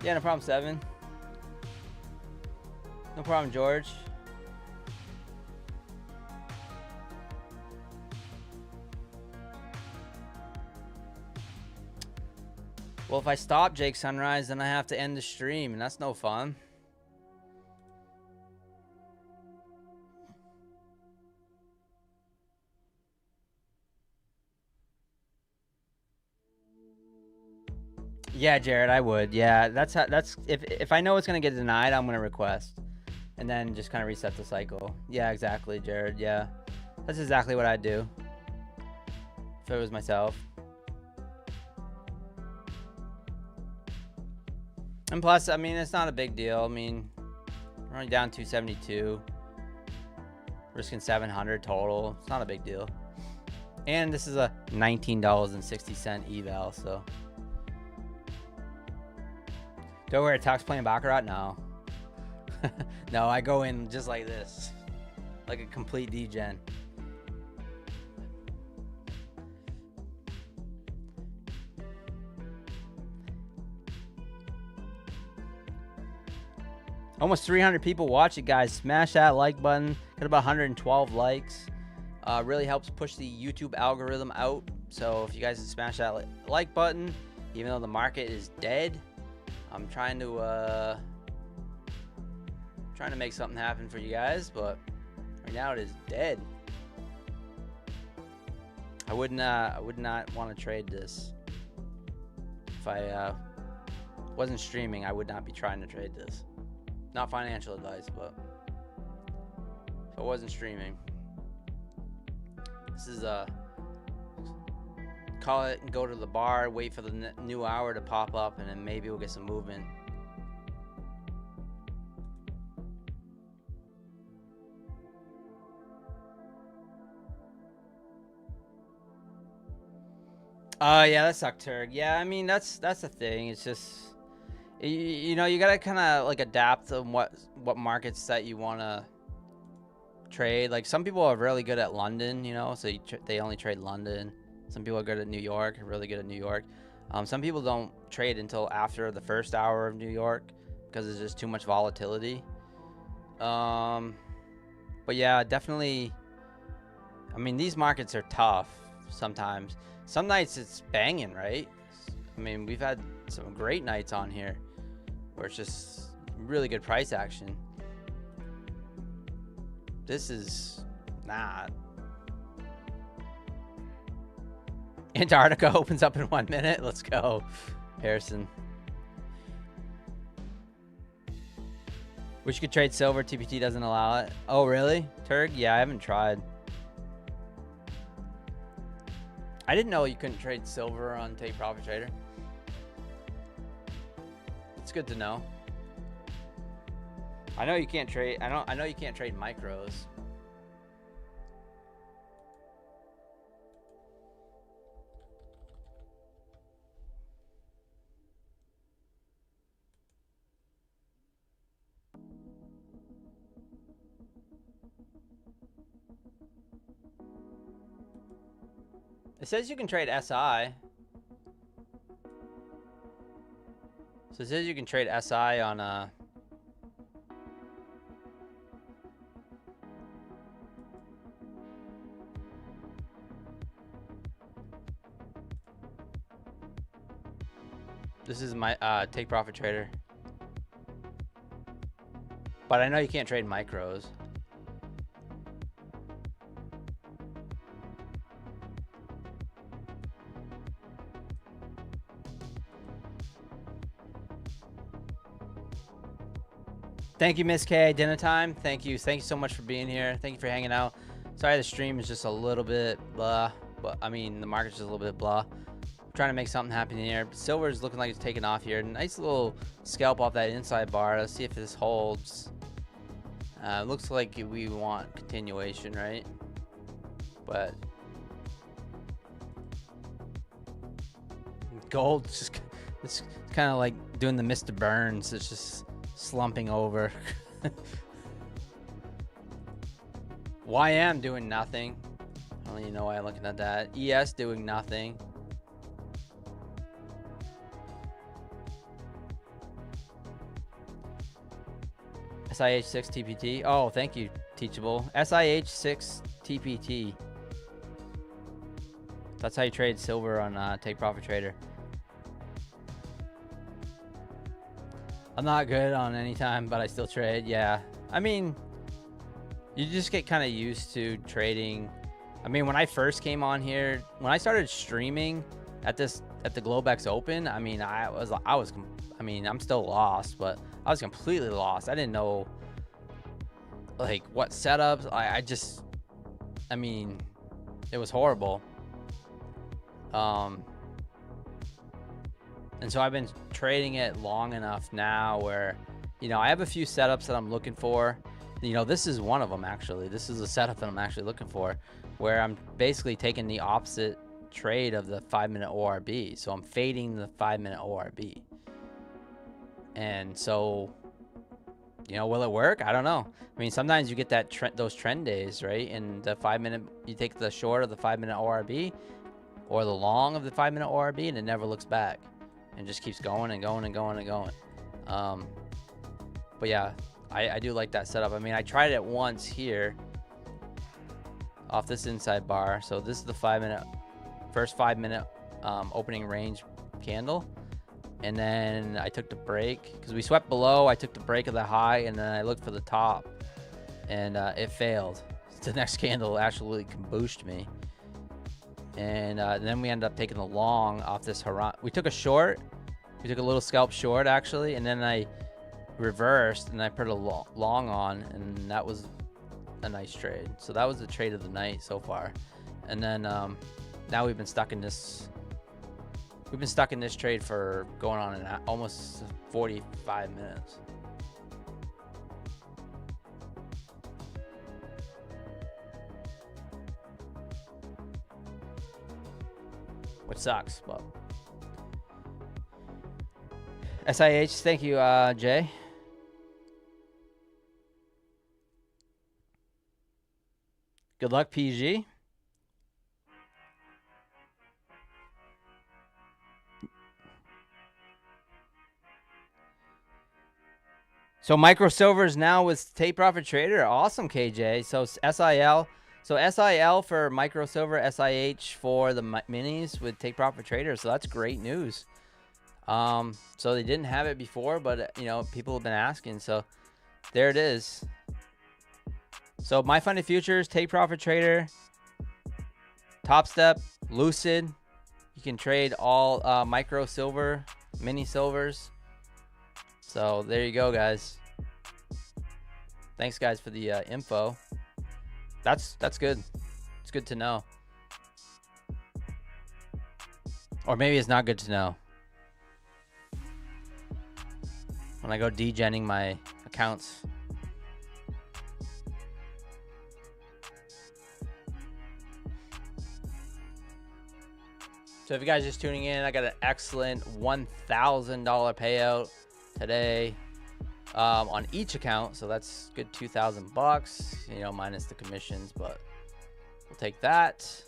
Yeah, no problem, 7. No problem, George. Well, if I stop Jake Sunrise, then I have to end the stream, and that's no fun. Yeah, Jared, I would. Yeah, that's if I know it's gonna get denied, I'm gonna request, and then just kind of reset the cycle. Yeah, exactly, Jared. Yeah, that's exactly what I'd do if it was myself. And plus, I mean, it's not a big deal. I mean, we're only down 272, risking 700 total. It's not a big deal. And this is a $19.60 eval, so. Do I wear a tux playing Baccarat? No. No, I go in just like this. Like a complete degen. Almost 300 people watch it, guys. Smash that like button. Got about 112 likes. Really helps push the YouTube algorithm out. So if you guys smash that like button, even though the market is dead, I'm trying to make something happen for you guys, but right now it is dead. I would not want to trade this. If I wasn't streaming, I would not be trying to trade this. Not financial advice, but if I wasn't streaming, this is call it and go to the bar, wait for the new hour to pop up, and then maybe we'll get some movement. Yeah, that sucked, Turg. Yeah, I mean that's the thing. It's just you know, you gotta kind of like adapt to what markets that you want to trade. Like some people are really good at London, you know, so they only trade London. Some people are good at New York, really good at New York. Some people don't trade until after the first hour of New York because there's just too much volatility. But yeah, definitely. I mean, these markets are tough sometimes. Some nights it's banging, right? I mean, we've had some great nights on here where it's just really good price action. This is not. Antarctica opens up in 1 minute. Let's go, Harrison. Wish you could trade silver. TPT doesn't allow it. Oh, really? Turg? Yeah, I haven't tried. I didn't know you couldn't trade silver on Take Profit Trader. It's good to know. I know you can't trade. I know you can't trade micros. It says you can trade SI. So it says you can trade SI on this is my Take Profit Trader. But I know you can't trade micros. Thank you, Miss K. Dinner time. Thank you. Thank you so much for being here. Thank you for hanging out. Sorry the stream is just a little bit blah. But I mean, the market's just a little bit blah. I'm trying to make something happen here. Silver is looking like it's taking off here. Nice little scalp off that inside bar. Let's see if this holds. Looks like we want continuation, right? But gold just it's kind of like doing the Mr. Burns. It's just slumping over. YM doing nothing. I don't even know why I'm looking at that. ES doing nothing. SIH6 TPT. Oh, thank you, Teachable. SIH6 TPT. That's how you trade silver on Take Profit Trader. I'm not good on any time, but I still trade. Yeah. I mean, you just get kind of used to trading. I mean, when I first came on here, when I started streaming at the Globex Open, I mean, I mean, I'm still lost, but I was completely lost. I didn't know like what setups. I mean, it was horrible. And so I've been trading it long enough now where, you know, I have a few setups that I'm looking for. You know, this is one of them actually. This is a setup that I'm actually looking for, where I'm basically taking the opposite trade of the 5-minute ORB. So I'm fading the 5-minute ORB. And so, you know, will it work? I don't know. I mean, sometimes you get that those trend days, right? And the 5-minute, you take the short of the 5-minute ORB or the long of the 5-minute ORB, and it never looks back and just keeps going and going and going and going. But yeah, I do like that setup. I mean, I tried it once here off this inside bar. So this is the first 5-minute opening range candle. And then I took the break because we swept below. I took the break of the high, and then I looked for the top, and it failed. The next candle absolutely kabooshed me. And then we ended up taking the long off this horizon. We took a short. We took a little scalp short, actually. And then I reversed, and I put a long on. And that was a nice trade. So that was the trade of the night so far. And then now we've been stuck in this. We've been stuck in this trade for going on in almost 45 minutes. Which sucks, but SIH, thank you, Jay. Good luck, PG. So micro silvers now with Take Profit Trader. Awesome, KJ. So SIL. So SIL for micro silver, SIH for the minis with Take Profit Trader. So that's great news. So they didn't have it before, but you know, people have been asking. So there it is. So My Funded Futures, Take Profit Trader, Top Step, Lucid. You can trade all micro silver, mini silvers. So there you go, guys. Thanks, guys, for the info. That's good. It's good to know. Or maybe it's not good to know. When I go degenning my accounts. So if you guys are just tuning in, I got an excellent $1,000 payout today on each account. So that's good, $2,000, you know, minus the commissions, but we'll take that.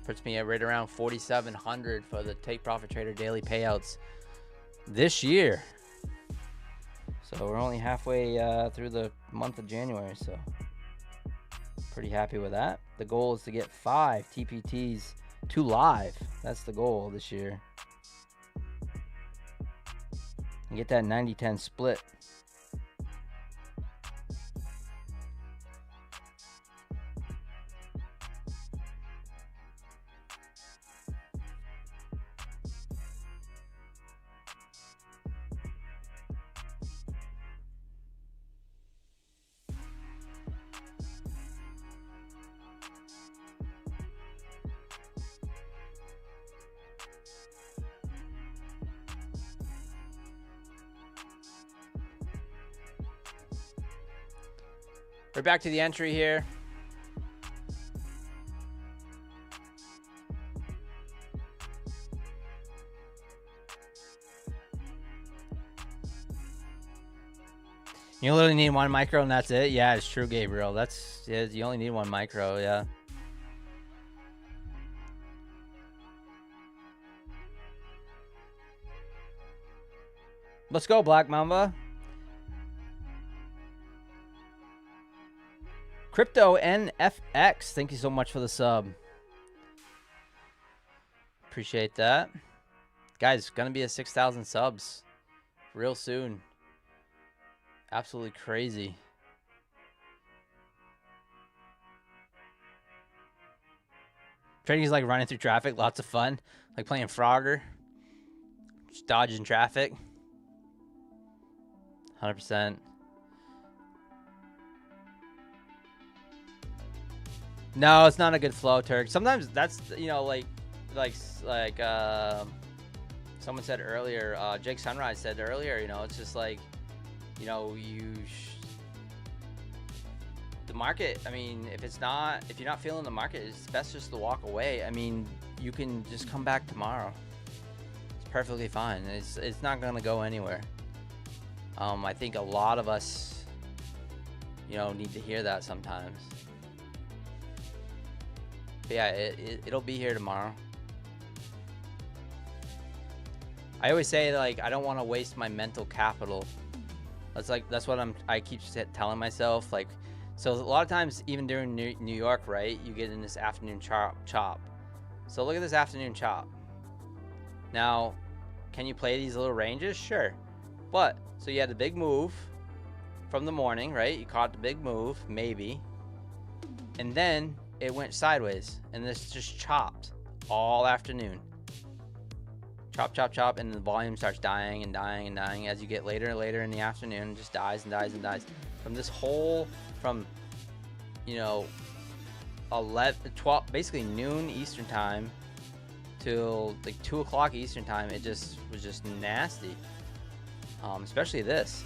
Puts me at right around 4,700 for the Take Profit Trader daily payouts this year. So we're only halfway through the month of January, so pretty happy with that. The goal is to get 5 TPTs to live. That's the goal this year. And get that 90-10 split. We're back to the entry here. You literally need one micro and that's it. Yeah, it's true, Gabriel. You only need one micro. Yeah. Let's go, Black Mamba. Crypto NFX, thank you so much for the sub. Appreciate that. Guys, gonna be at 6,000 subs real soon. Absolutely crazy. Trading is like running through traffic, lots of fun. Like playing Frogger, just dodging traffic. 100%. No, it's not a good flow, Turk. Sometimes that's, you know, like someone said earlier, Jake Sunrise said earlier, you know, it's just like, you know, the market, I mean, if you're not feeling the market, it's best just to walk away. I mean, you can just come back tomorrow. It's perfectly fine. It's not going to go anywhere. I think a lot of us, you know, need to hear that sometimes. But yeah, it'll be here tomorrow. I always say, like, I don't want to waste my mental capital. That's what I keep telling myself. Like, so a lot of times, even during New York, right, you get in this afternoon chop. So look at this afternoon chop. Now, can you play these little ranges? Sure. But, so you had the big move from the morning, right? You caught the big move, maybe. And then it went sideways, and this just chopped all afternoon. Chop, and the volume starts dying and dying and dying as you get later and later in the afternoon. It just dies and dies and dies. From you know, 12, basically noon Eastern time till like 2 o'clock Eastern time, it just was just nasty. Especially this.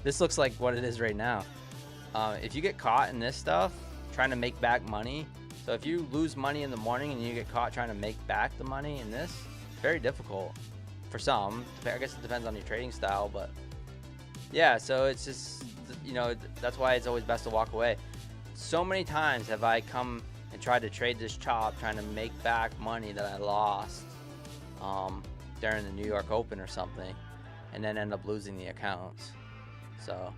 This looks like what it is right now. If you get caught in this stuff, trying to make back money. So if you lose money in the morning and you get caught trying to make back the money in this, very difficult for some. I guess it depends on your trading style, but yeah, so it's just, you know, that's why it's always best to walk away. So many times have I come and tried to trade this chop, trying to make back money that I lost during the New York Open or something, and then end up losing the accounts. So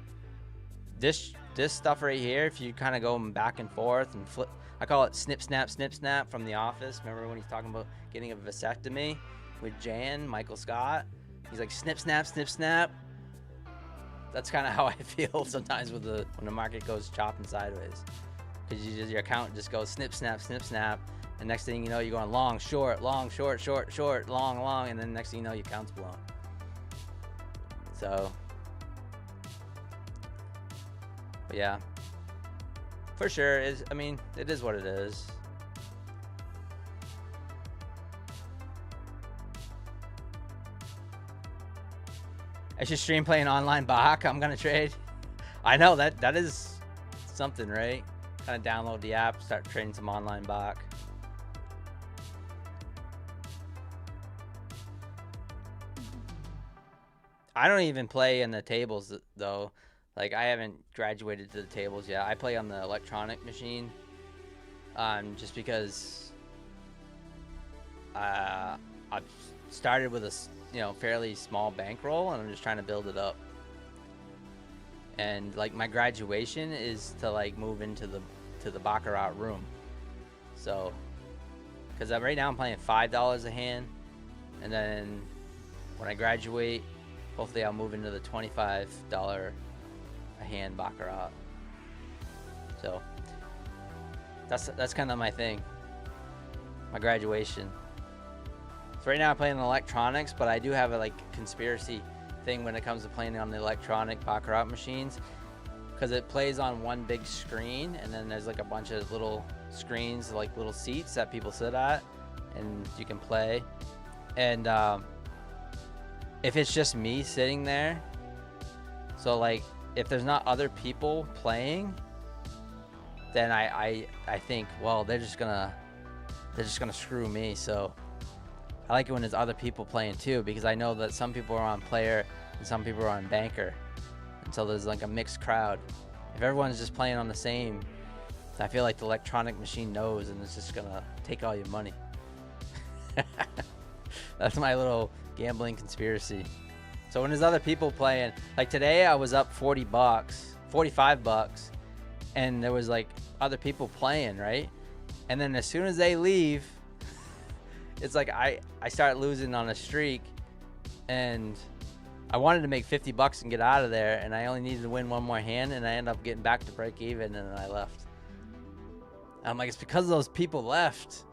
this stuff right here, if you kind of go back and forth and flip, I call it snip snap from The Office. Remember when he's talking about getting a vasectomy with Michael Scott? He's like snip snap. That's kind of how I feel sometimes when the market goes chopping sideways, because your account just goes snip snap, and next thing you know, you're going long short, long long, and then next thing you know, your account's blown. So, but yeah, for sure I mean, it is what it is. I should stream playing online Bach. I'm gonna trade. I know that is something, right? Kind of download the app, start trading some online Bach. I don't even play in the tables though. Like, I haven't graduated to the tables yet. I play on the electronic machine, just because I've started with a fairly small bankroll, and I'm just trying to build it up. And like, my graduation is to like move into the baccarat room. So, because right now I'm playing $5 a hand, and then when I graduate, hopefully I'll move into the $25 a hand baccarat. So that's kind of my thing, my graduation. So right now I'm playing electronics, but I do have a like conspiracy thing when it comes to playing on the electronic baccarat machines, because it plays on one big screen, and then there's like a bunch of little screens, like little seats that people sit at, and you can play. And if it's just me sitting there, so like if there's not other people playing, then I think, well, they're just gonna screw me. So I like it when there's other people playing too, because I know that some people are on player and some people are on banker, and so there's like a mixed crowd. If everyone's just playing on the same, I feel like the electronic machine knows, and it's just gonna take all your money. That's my little gambling conspiracy. So when there's other people playing, like today I was up $45, and there was like other people playing, right? And then as soon as they leave, it's like I start losing on a streak, and I wanted to make 50 bucks and get out of there, and I only needed to win one more hand, and I ended up getting back to break even, and then I left. I'm like, it's because those people left.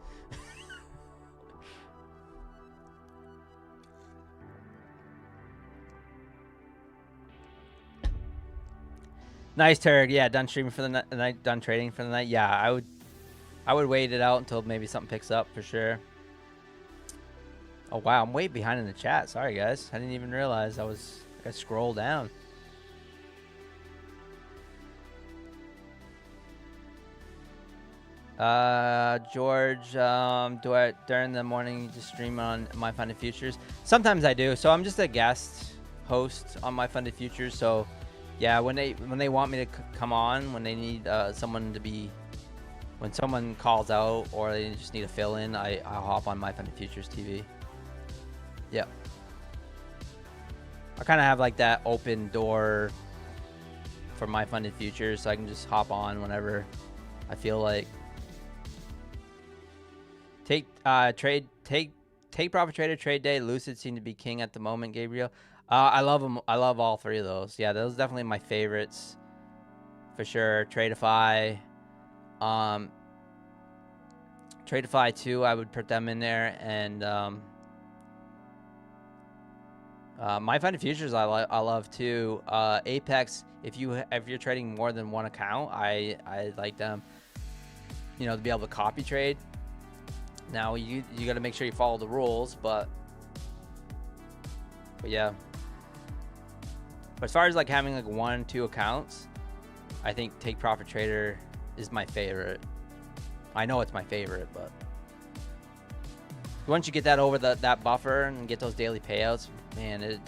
Nice, Turg. Yeah, done streaming for the night, done trading for the night. Yeah, I would wait it out until maybe something picks up for sure. Oh wow, I'm way behind in the chat. Sorry guys, I didn't even realize I scrolled down. George, during the morning just stream on My Funded Futures? Sometimes I do. So I'm just a guest host on My Funded Futures. So yeah, when they want me to come on, when they need someone to be, when someone calls out or they just need a fill in, I'll hop on My Funded Futures TV. Yep. I kind of have like that open door for My Funded Futures, so I can just hop on whenever I feel like. Take profit trader, trade day, lucid seem to be king at the moment. Gabriel, I love them. I love all three of those. Yeah, those are definitely my favorites for sure. Tradeify, Tradeify too. I would put them in there, and My Funded Futures I love too. Apex, if you're trading more than one account, I like them. You know, to be able to copy trade. Now you got to make sure you follow the rules, but yeah. But as far as like having like 1-2 accounts, I think Take Profit Trader is my favorite. I know it's my favorite, but once you get that over that buffer and get those daily payouts, man, it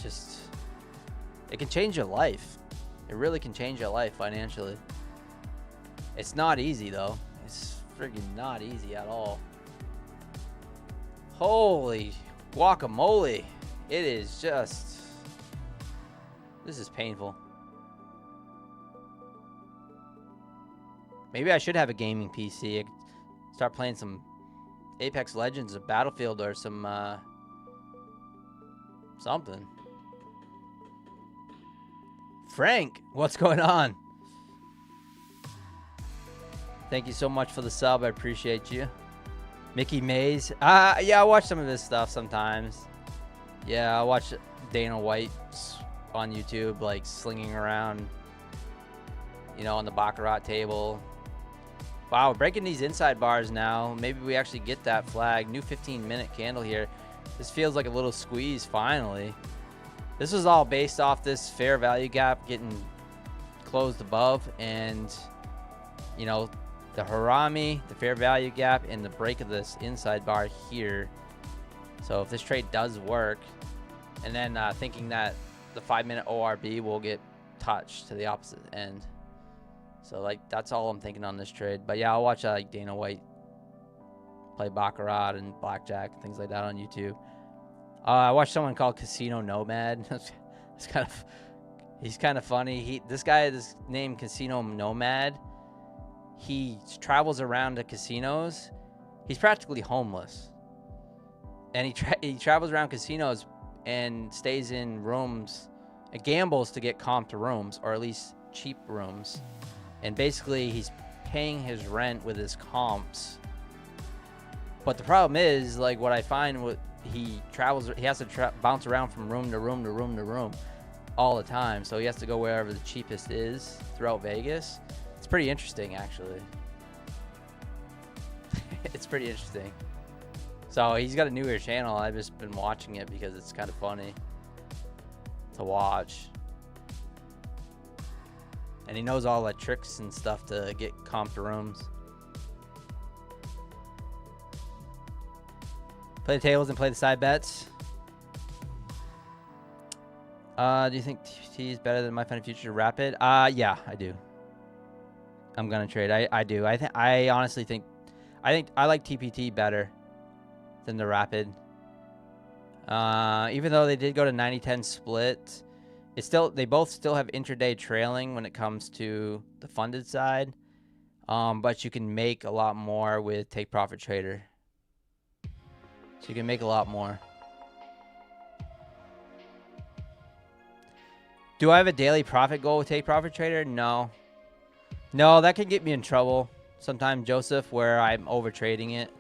can change your life. It really can change your life financially. It's not easy though. It's freaking not easy at all. Holy guacamole. It is just, this is painful. Maybe I should have a gaming PC. I could start playing some Apex Legends or Battlefield or some something. Frank, what's going on? Thank you so much for the sub. I appreciate you. Mickey Mays. Yeah, I watch some of his stuff sometimes. Yeah, I watch Dana White on YouTube, like slinging around, you know, on the Baccarat table. Wow, we're breaking these inside bars now. Maybe we actually get that flag. New 15-minute candle here. This feels like a little squeeze finally. This was all based off this fair value gap getting closed above, and, you know, the Harami, the fair value gap, and the break of this inside bar here. So if this trade does work, and then thinking that the 5-minute ORB will get touched to the opposite end. So like that's all I'm thinking on this trade. But yeah, I'll watch like Dana White play Baccarat and Blackjack and things like that on YouTube. I watched someone called Casino Nomad. He's kind of funny. This guy is named Casino Nomad. He travels around to casinos. He's practically homeless, and he travels around casinos and stays in rooms and gambles to get comped rooms, or at least cheap rooms. And basically, he's paying his rent with his comps. But the problem is, like what I find, he has to bounce around from room to room to room to room all the time. So he has to go wherever the cheapest is throughout Vegas. It's pretty interesting, actually. It's pretty interesting. So he's got a newer channel. I've just been watching it because it's kind of funny to watch. And he knows all the tricks and stuff to get comped rooms. Play the tables and play the side bets. Do you think TPT is better than My Funded Future Rapid? Yeah, I do. I'm gonna trade. I do. I honestly think I like TPT better than the Rapid. Even though they did go to 90-10 split, they both still have intraday trailing when it comes to the funded side. But you can make a lot more with Take Profit Trader. So you can make a lot more. Do I have a daily profit goal with Take Profit Trader? No. No, that can get me in trouble sometimes, Joseph, where I'm over trading it.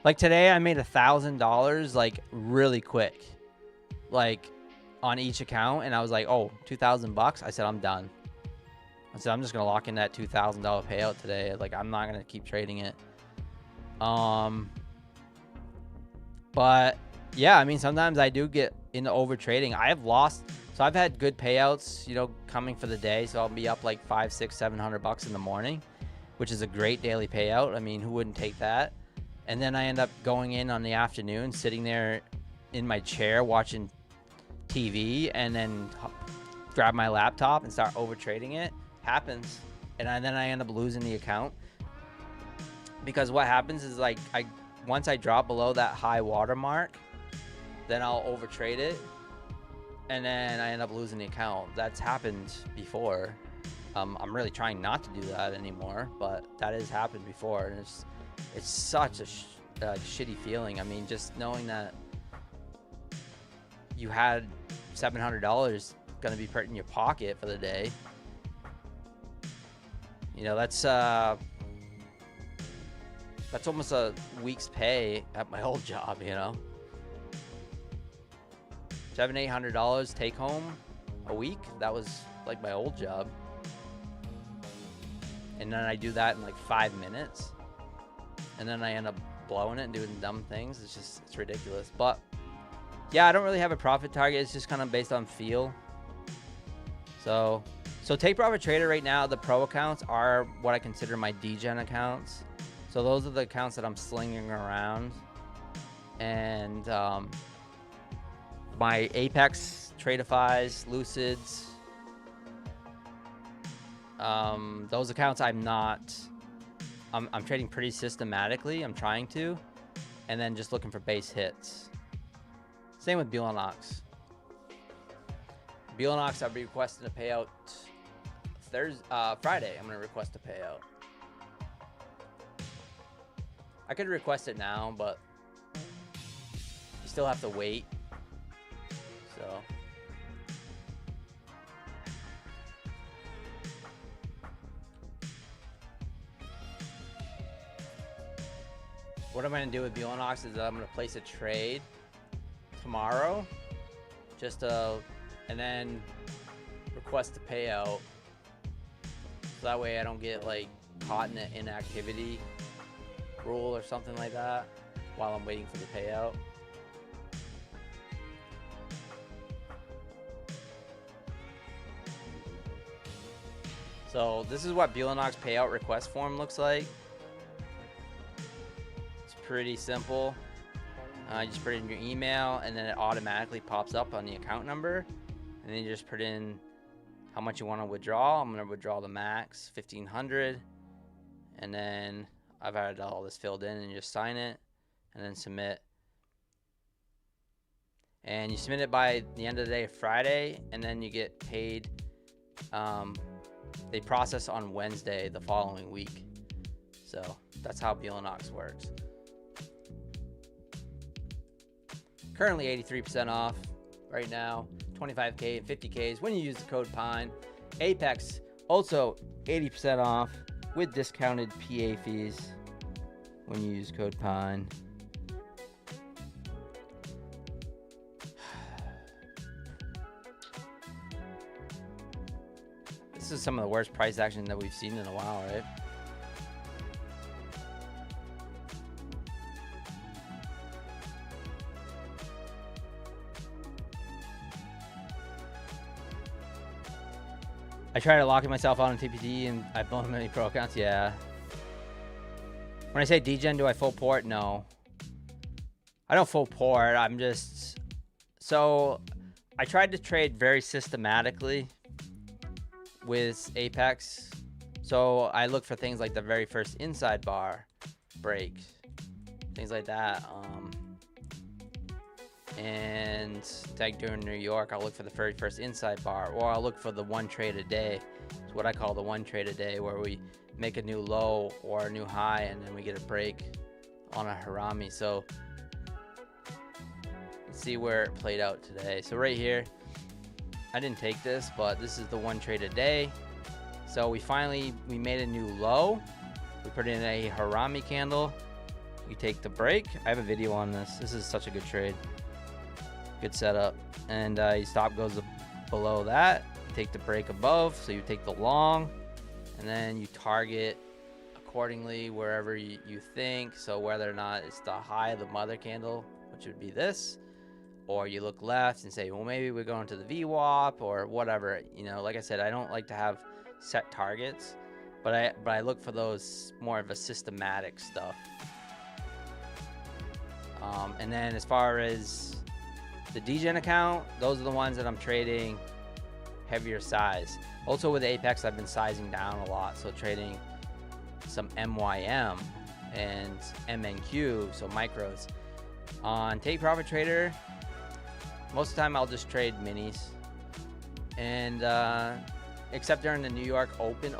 Like today, I made $1,000 like really quick, like on each account, and I was like, "Oh, $2,000." I said, "I'm done." I said, "I'm just gonna lock in that $2,000 payout today. Like, I'm not gonna keep trading it." But yeah, I mean, sometimes I do get into over trading. I have lost, so I've had good payouts, you know, coming for the day. So I'll be up like $500, $600, $700 in the morning, which is a great daily payout. I mean, who wouldn't take that? And then I end up going in on the afternoon, sitting there in my chair watching TV, and then grab my laptop and start over trading it. Happens. And then I end up losing the account, because what happens is, like, once I drop below that high water mark, then I'll over trade it, and then I end up losing the account. That's happened before. I'm really trying not to do that anymore, but that has happened before, and it's such a shitty feeling. I mean, just knowing that you had $700 gonna be put in your pocket for the day. You know, that's almost a week's pay at my old job, you know. $700, $800 take home a week. That was like my old job. And then I do that in like 5 minutes. And then I end up blowing it and doing dumb things. It's ridiculous. But yeah, I don't really have a profit target. It's just kind of based on feel. So Take Profit Trader right now, the pro accounts are what I consider my degen accounts. So those are the accounts that I'm slinging around. And my Apex, Tradeifys, Lucids, those accounts I'm trading pretty systematically. I'm trying to, and then just looking for base hits. Same with Belanox. Belanox, I'll be requesting a payout Friday. I'm gonna request a payout. I could request it now, but you still have to wait. So what I'm going to do with Belanox is I'm going to place a trade tomorrow, and then request a payout. So that way I don't get like caught in an inactivity rule or something like that while I'm waiting for the payout. So this is what Belanox payout request form looks like. It's pretty simple. You just put in your email, and then it automatically pops up on the account number, and then you just put in how much you want to withdraw. I'm going to withdraw the max, $1,500, and then I've had all this filled in, and you just sign it and then submit. And you submit it by the end of the day, Friday, and then you get paid. They process on Wednesday the following week. So that's how Belanox works. Currently 83% off right now, 25K and 50Ks when you use the code PINE. Apex also 80% off with discounted PA fees when you use code PINE. This is some of the worst price action that we've seen in a while, right? I tried locking myself out on TPD and I've blown many pro accounts. Yeah. When I say degen, do I full port? No. I don't full port. I'm just... So I tried to trade very systematically with Apex. So I look for things like the very first inside bar break, things like that. And tag during New York, I'll look for the very first inside bar, or I'll look for the one trade a day. It's what I call the one trade a day, where we make a new low or a new high, and then we get a break on a harami. So let's see where it played out today. So right here, I didn't take this, but this is the one trade a day. So we made a new low. We put in a harami candle. You take the break. I have a video on this. This is such a good trade. Good setup. And your stop goes below that. You take the break above. So you take the long, and then you target accordingly wherever you think. So whether or not it's the high of the mother candle, which would be this, or you look left and say, well, maybe we're going to the VWAP or whatever. You know, like I said, I don't like to have set targets, but I look for those more of a systematic stuff. And then as far as the DGen account, those are the ones that I'm trading heavier size. Also with Apex, I've been sizing down a lot, so trading some MYM and MNQ, so micros. On Take Profit Trader, most of the time I'll just trade minis, and except during the New York Open.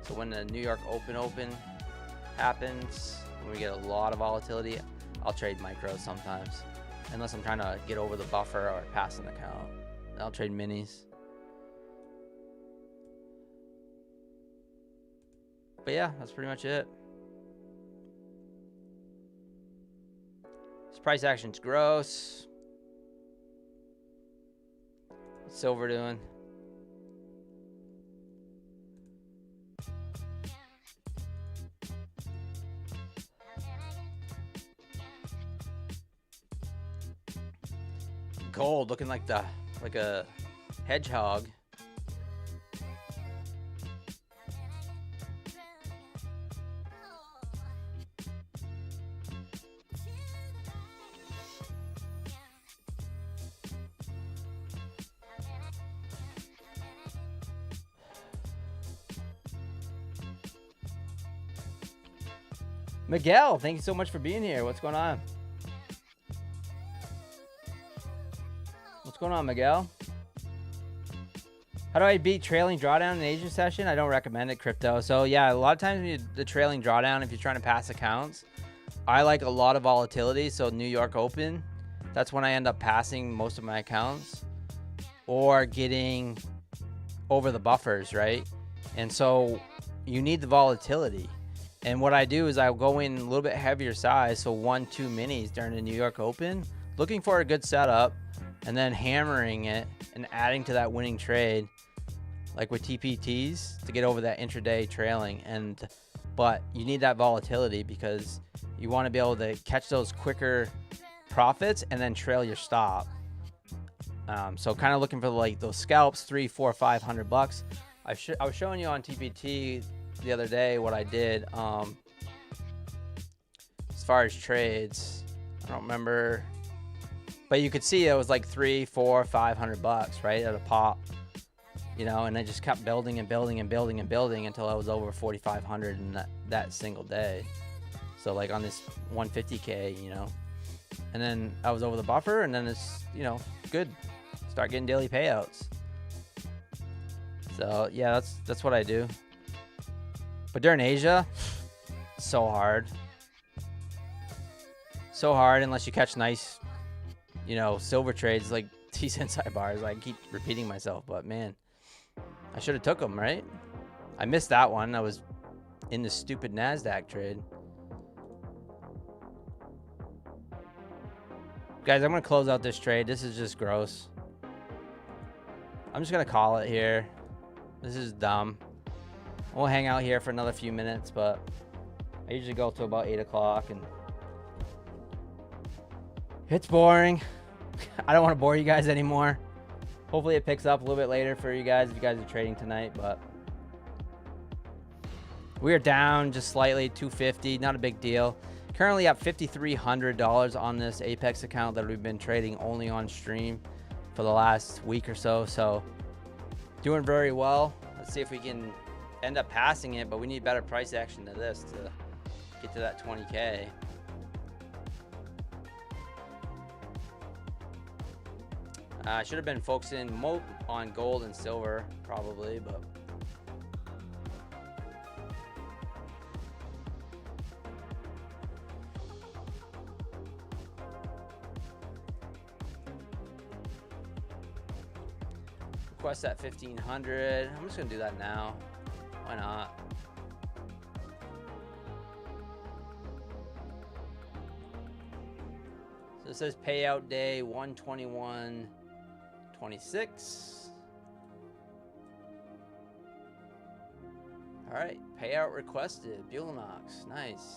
So when the New York Open happens, when we get a lot of volatility, I'll trade micros sometimes, unless I'm trying to get over the buffer or pass an account. I'll trade minis. But yeah, that's pretty much it. This price action's gross. What's silver doing? Gold looking like a hedgehog. Miguel, thank you so much for being here. What's going on? What's going on, Miguel? How do I beat trailing drawdown in Asia session? I don't recommend it, crypto. So yeah, a lot of times the trailing drawdown, if you're trying to pass accounts, I like a lot of volatility. So New York Open, that's when I end up passing most of my accounts or getting over the buffers, right? And so you need the volatility. And what I do is I'll go in a little bit heavier size, so 1-2 minis during the New York Open, looking for a good setup, and then hammering it and adding to that winning trade, like with TPTs, to get over that intraday trailing. But you need that volatility because you want to be able to catch those quicker profits and then trail your stop. So kind of looking for like those scalps, $300, $400, $500. I was showing you on TPT the other day what I did as far as trades. I don't remember, but you could see it was like $300, $400, $500, right, at a pop, you know. And I just kept building and building and building and building until I was over 4,500 in that single day. So like on this 150k, you know, and then I was over the buffer, and then it's, you know, good, start getting daily payouts. So yeah, that's what I do. But during Asia, so hard. So hard unless you catch nice, you know, silver trades like these inside bars. I keep repeating myself, but man, I should have took them, right? I missed that one. I was in the stupid Nasdaq trade. Guys, I'm going to close out this trade. This is just gross. I'm just going to call it here. This is dumb. We'll hang out here for another few minutes, but I usually go to about 8 o'clock, and it's boring. I don't want to bore you guys anymore. Hopefully it picks up a little bit later for you guys if you guys are trading tonight, but we are down just slightly, 250, not a big deal. Currently up $5,300 on this Apex account that we've been trading only on stream for the last week or so. So doing very well. Let's see if we can end up passing it, but we need better price action than this to get to that 20k. I should have been focusing more on gold and silver probably, but request that 1500. I'm just gonna do that now. Why not? So it says payout day 121.26. All right, payout requested. Bulanox, nice.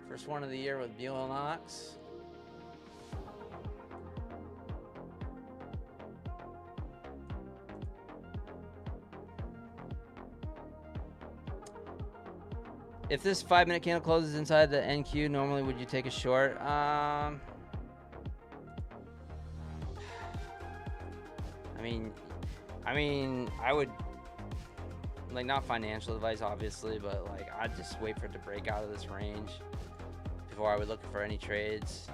First one of the year with Bulanox. If this 5-minute candle closes inside the NQ, normally would you take a short? I mean, I would, like, not financial advice, obviously, but like, I'd just wait for it to break out of this range before I would look for any trades.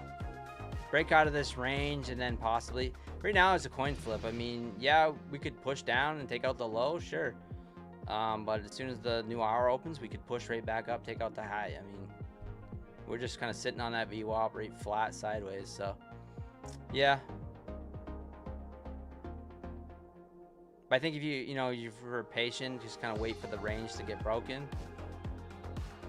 Break out of this range and then possibly, right now it's a coin flip. I mean, yeah, we could push down and take out the low, sure. But as soon as the new hour opens, we could push right back up, take out the high. I mean, we're just kind of sitting on that VWAP right flat sideways. So, yeah. But I think if you're patient, just kind of wait for the range to get broken.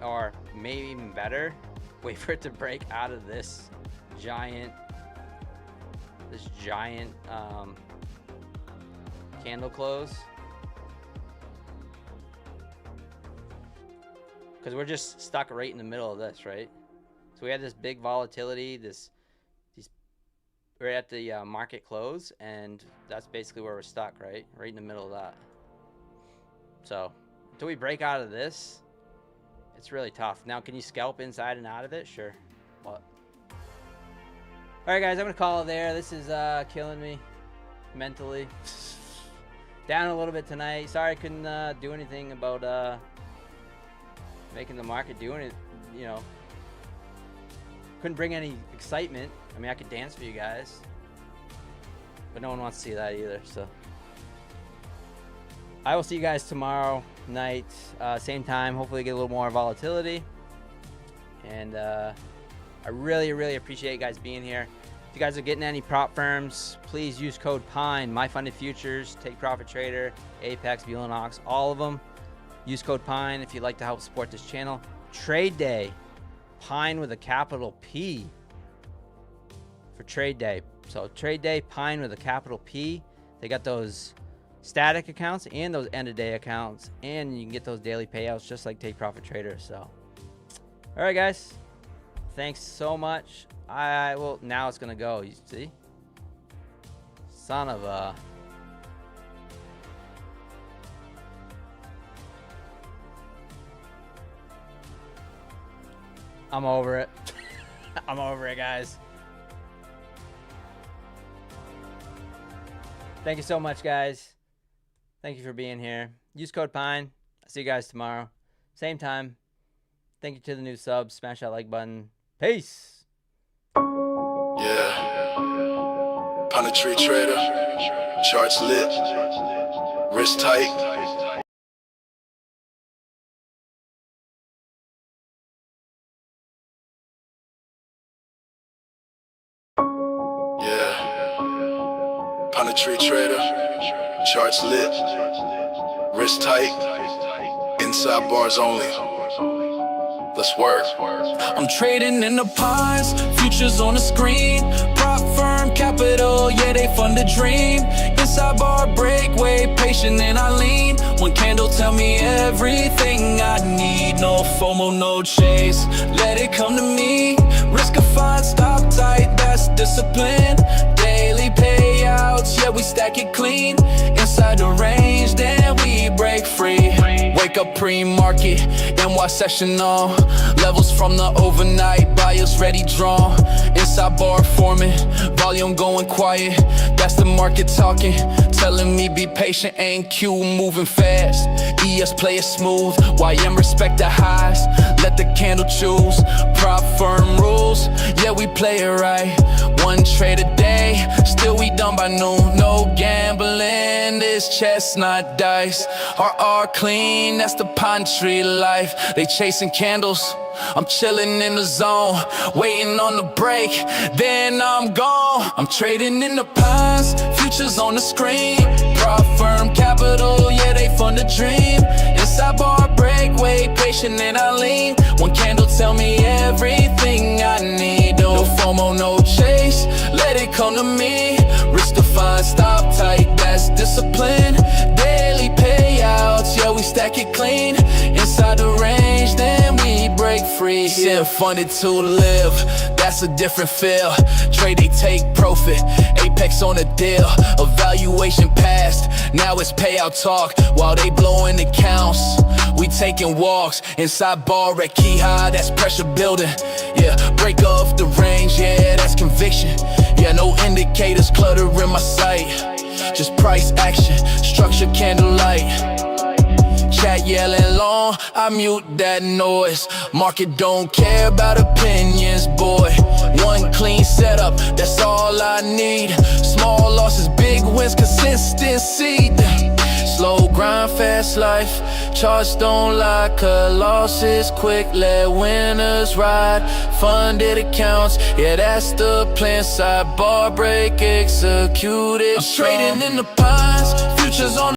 Or maybe even better, wait for it to break out of this giant candle close. Because we're just stuck right in the middle of this, right? So we had this big volatility, we're at the market close, and that's basically where we're stuck, right? Right in the middle of that. So until we break out of this, it's really tough. Now, can you scalp inside and out of it? Sure. But all right, guys, I'm gonna call it there. This is killing me mentally. Down a little bit tonight. Sorry I couldn't do anything about making the market doing it, couldn't bring any excitement. I mean, I could dance for you guys, but no one wants to see that either. So I will see you guys tomorrow night, same time. Hopefully get a little more volatility, and I really appreciate you guys being here. If you guys are getting any prop firms, please use code PINE. My Funded Futures, Take Profit Trader, Apex, Bulanox, all of them. Use code PINE if you'd like to help support this channel. Trade Day, PINE with a capital P for Trade Day. So Trade Day, PINE with a capital P. They got those static accounts and those end of day accounts, and you can get those daily payouts just like Take Profit Trader. So, all right, guys, thanks so much. Now it's gonna go. You see, son of a. I'm over it. I'm over it, guys. Thank you so much, guys. Thank you for being here. Use code PINE. I'll see you guys tomorrow. Same time. Thank you to the new subs. Smash that like button. Peace. Yeah. Pound tree trader. Charts lit. Wrist tight. Pound tree trader, charts lit, wrist tight, inside bars only. Let's work. I'm trading in the pies, futures on the screen. Prop firm capital, yeah, they fund the dream. Inside bar breakaway, patient and I lean. One candle tell me everything I need. No FOMO, no chase, let it come to me. Risk of fine, stop tight, that's discipline. Daily payouts, yeah, we stack it clean. Inside the range, then we break free. Wake up pre-market, NY session on. Levels from the overnight, buyers ready drawn. Inside bar forming, volume going quiet. That's the market talking, telling me be patient. NQ moving fast, ES play it smooth. YM respect the highs, let the candle choose. Prop firm rules, yeah, we play it right. One trade a day, still we done by noon. No gambling, this chestnut dice. RR clean, that's the pine tree life. They chasing candles, I'm chilling in the zone, waiting on the break, then I'm gone. I'm trading in the pines, futures on the screen. Prop firm capital, yeah, they fund the dream. Inside bar break, wait, patient and I lean. One candle tell me everything I need. No FOMO, no chase, let it come to me. Risk defined, stop tight, that's discipline. Daily payouts, yeah, we stack it clean. Inside the range, then we break free. Yeah, funded to live, that's a different feel. Trade, they take profit, apex on the deal. Evaluation passed, now it's payout talk. While they blowing accounts, we taking walks. Inside bar at key high, that's pressure building. Yeah, break off the range, yeah, that's conviction. Yeah, no indicators clutter in my sight. Just price action, structure candlelight. Chat yelling long, I mute that noise. Market don't care about opinions, boy. One clean setup, that's all I need. Small losses, big wins, consistency. Slow grind, fast life. Charts don't lie, cut losses quick, let winners ride. Funded accounts, yeah, that's the plan. Sidebar break, executed. I'm trading in the pines, futures on